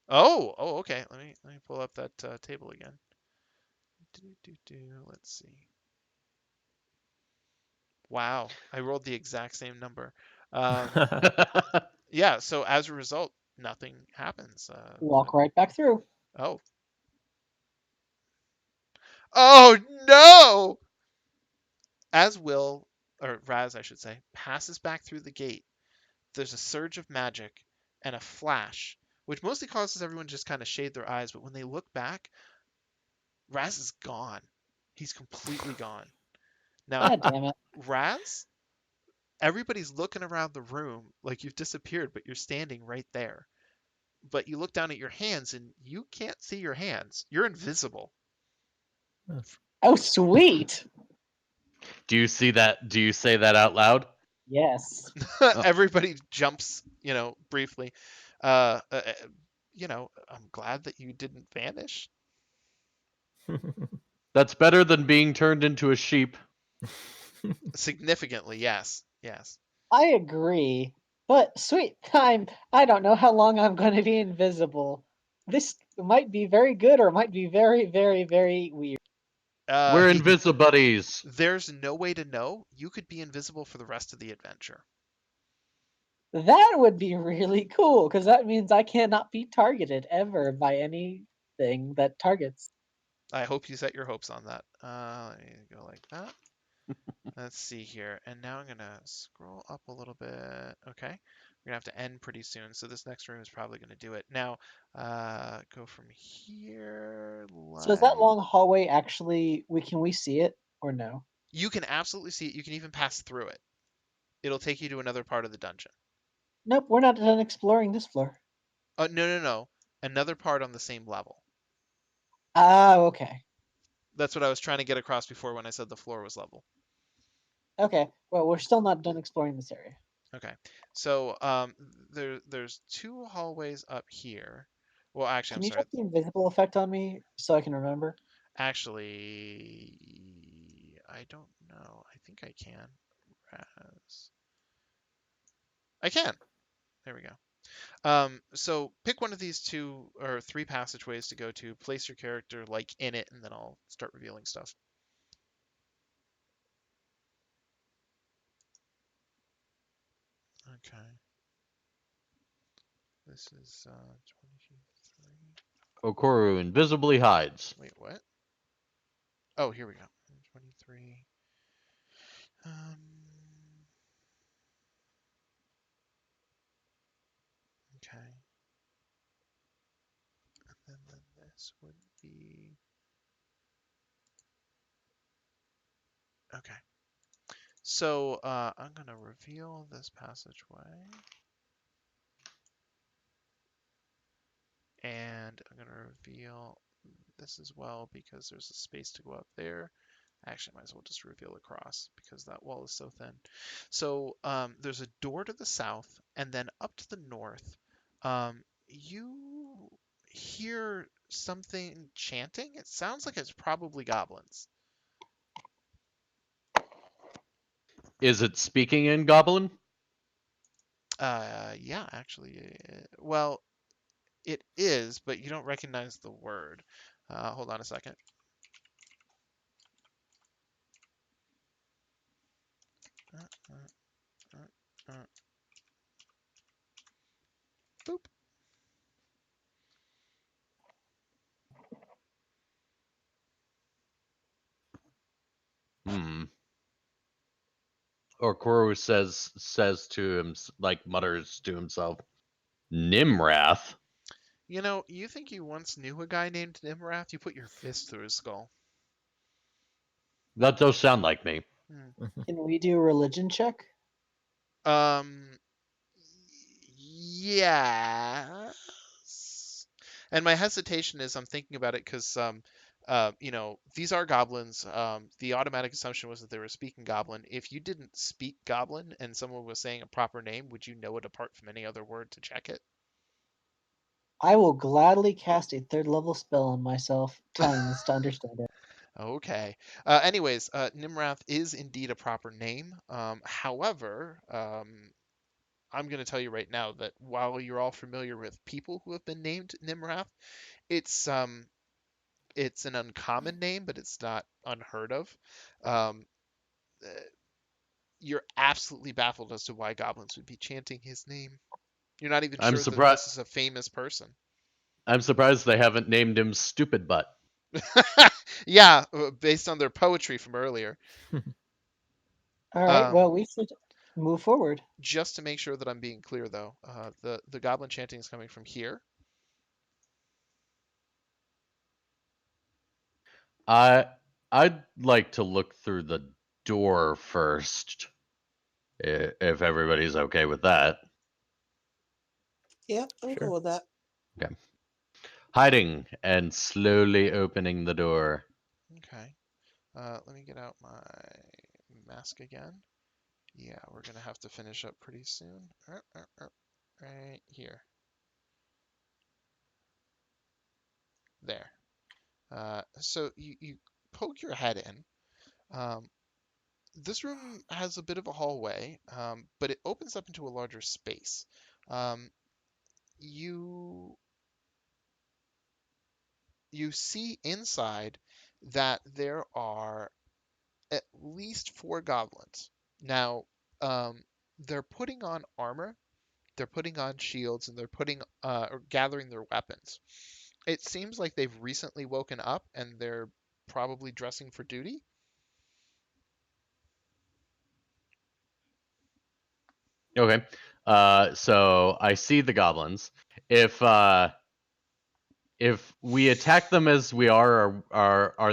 S1: Oh, okay. Let me pull up that table again. Let's see. Wow, I rolled the exact same number. Yeah, so as a result, nothing happens.
S5: Walk right back through.
S1: Oh. Oh no! As Will, or Raz, I should say, passes back through the gate, there's a surge of magic and a flash, which mostly causes everyone to just kind of shade their eyes. But when they look back, Raz is gone. He's completely gone. Now,
S5: God damn it.
S1: Raz, everybody's looking around the room like you've disappeared, but you're standing right there. But you look down at your hands and you can't see your hands. You're invisible.
S5: Oh, sweet.
S3: Do you see that? Do you say that out loud?
S5: Yes.
S1: Everybody jumps, briefly. I'm glad that you didn't vanish.
S3: That's better than being turned into a sheep.
S1: Significantly, yes. Yes.
S5: I agree. But sweet time, I don't know how long I'm going to be invisible. This might be very good or it might be very, very, very weird.
S3: We're invisibuddies.
S1: There's no way to know. You could be invisible for the rest of the adventure.
S5: That would be really cool because that means I cannot be targeted ever by anything that targets.
S1: I hope you set your hopes on that. Let me go like that. Let's see here. And now I'm going to scroll up a little bit. Okay. We're going to have to end pretty soon. So this next room is probably going to do it. Now, go from here.
S5: So is that long hallway actually can we see it or no?
S1: You can absolutely see it. You can even pass through it. It'll take you to another part of the dungeon.
S5: Nope, we're not done exploring this floor.
S1: No. Another part on the same level.
S5: Ah, okay.
S1: That's what I was trying to get across before when I said the floor was level.
S5: Okay. Well, we're still not done exploring this area.
S1: Okay. So there's two hallways up here. Well, actually,
S5: Can
S1: I'm
S5: you
S1: sorry.
S5: check the invisible effect on me so I can remember?
S1: Actually, I don't know. I think I can. I can. There we go. So pick one of these two or three passageways to go to. Place your character like in it, and then I'll start revealing stuff. Okay. This is 23.
S3: Okoru invisibly hides.
S1: Wait, what? Oh, here we go. 23. Okay. And then this would be. Okay. So I'm going to reveal this passageway. And I'm going to reveal this as well because there's a space to go up there. Actually, I might as well just reveal across because that wall is so thin. So there's a door to the south, and then up to the north, you hear something chanting. It sounds like it's probably goblins.
S3: Is it speaking in Goblin?
S1: Yeah, actually. Well, it is, but you don't recognize the word. Hold on a second. Boop.
S3: Hmm. Okoro says to him, like mutters to himself, Nimrath.
S1: You know, you think you once knew a guy named Nimrath? You put your fist through his skull.
S3: That does sound like me.
S5: Can we do a religion check?
S1: Um, yes. And my hesitation is I'm thinking about it because you know, these are goblins. The automatic assumption was that they were speaking goblin. If you didn't speak goblin and someone was saying a proper name, would you know it apart from any other word to check it?
S5: I will gladly cast a 3rd level spell on myself, telling this to understand it.
S1: Okay. Anyways, Nimrath is indeed a proper name. However, I'm going to tell you right now that while you're all familiar with people who have been named Nimrath, it's it's an uncommon name, but it's not unheard of. Um, uh, you're absolutely baffled as to why goblins would be chanting his name. You're not even
S3: I'm
S1: sure that
S3: surprised.
S1: this is a famous person.
S3: I'm surprised they haven't named him Stupid Butt.
S1: Yeah, based on their poetry from earlier.
S5: All right,
S1: Um,
S5: well, we should move forward.
S1: just to make sure that I'm being clear, though, the goblin chanting is coming from here.
S3: I'd like to look through the door first, if everybody's okay with that.
S4: Yeah, I'm
S2: Sure.
S4: cool with that.
S3: Okay. Hiding and slowly opening the door.
S1: Okay. Let me get out my mask again. Yeah, we're gonna have to finish up pretty soon. Right here. There. So you poke your head in. Um, this room has a bit of a hallway, but it opens up into a larger space. Um, you you see inside that there are at least 4 goblins. Now, they're putting on armor, they're putting on shields, and they're putting or gathering their weapons. It seems like they've recently woken up and they're probably dressing for duty.
S3: Okay. So I see the goblins. If if we attack them as we are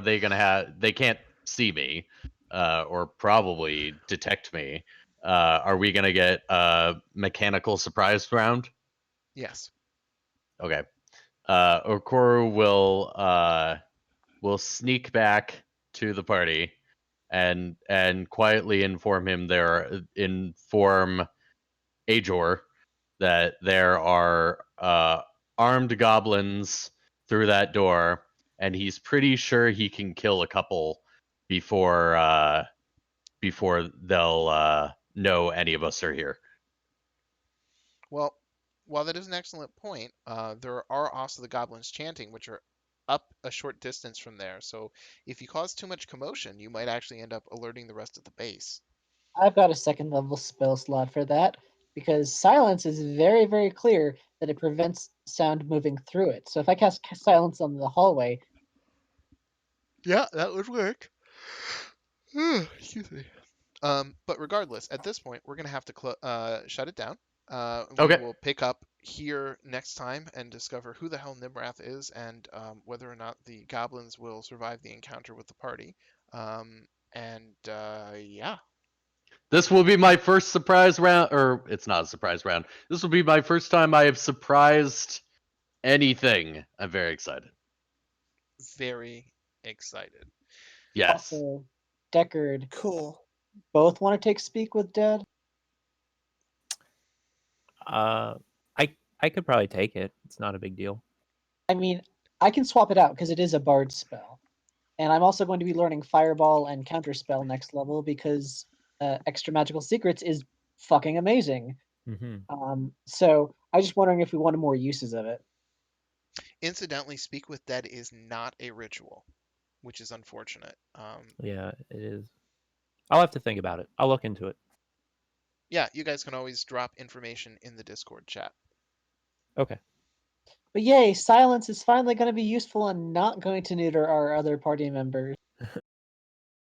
S3: they gonna have? They can't see me, or probably detect me. Are we gonna get a mechanical surprise round?
S1: Yes.
S3: Okay. Okoro will sneak back to the party and quietly inform Ajor that there are armed goblins through that door, and he's pretty sure he can kill a couple before they'll know any of us are here.
S1: Well, while that is an excellent point, there are also the goblins chanting, which are up a short distance from there. So if you cause too much commotion, you might actually end up alerting the rest of the base.
S5: I've got a 2nd level spell slot for that because silence is very, very clear that it prevents sound moving through it. So if I cast silence on the hallway,
S1: Yeah, that would work. Excuse me. But regardless, at this point, we're gonna have to shut it down. We
S3: Okay.
S1: will pick up here next time and discover who the hell Nimrath is and whether or not the goblins will survive the encounter with the party. Yeah,
S3: This will be my first surprise round, or it's not a surprise round. This will be my first time I have surprised anything. I'm very excited.
S1: very excited.
S3: Yes.
S5: also, Deckard,
S4: Cool.
S5: both want to take speak with Dead?
S2: Uh, I could probably take it. It's not a big deal.
S5: I mean, I can swap it out because it is a bard spell. And I'm also going to be learning Fireball and Counterspell next level because Extra Magical Secrets is fucking amazing.
S2: Mm-hmm.
S5: So I was just wondering if we wanted more uses of it.
S1: Incidentally, Speak with Dead is not a ritual, which is unfortunate.
S2: Yeah, it is. I'll have to think about it. I'll look into it.
S1: Yeah, you guys can always drop information in the Discord chat.
S2: Okay.
S5: But yay, silence is finally going to be useful and not going to neuter our other party members.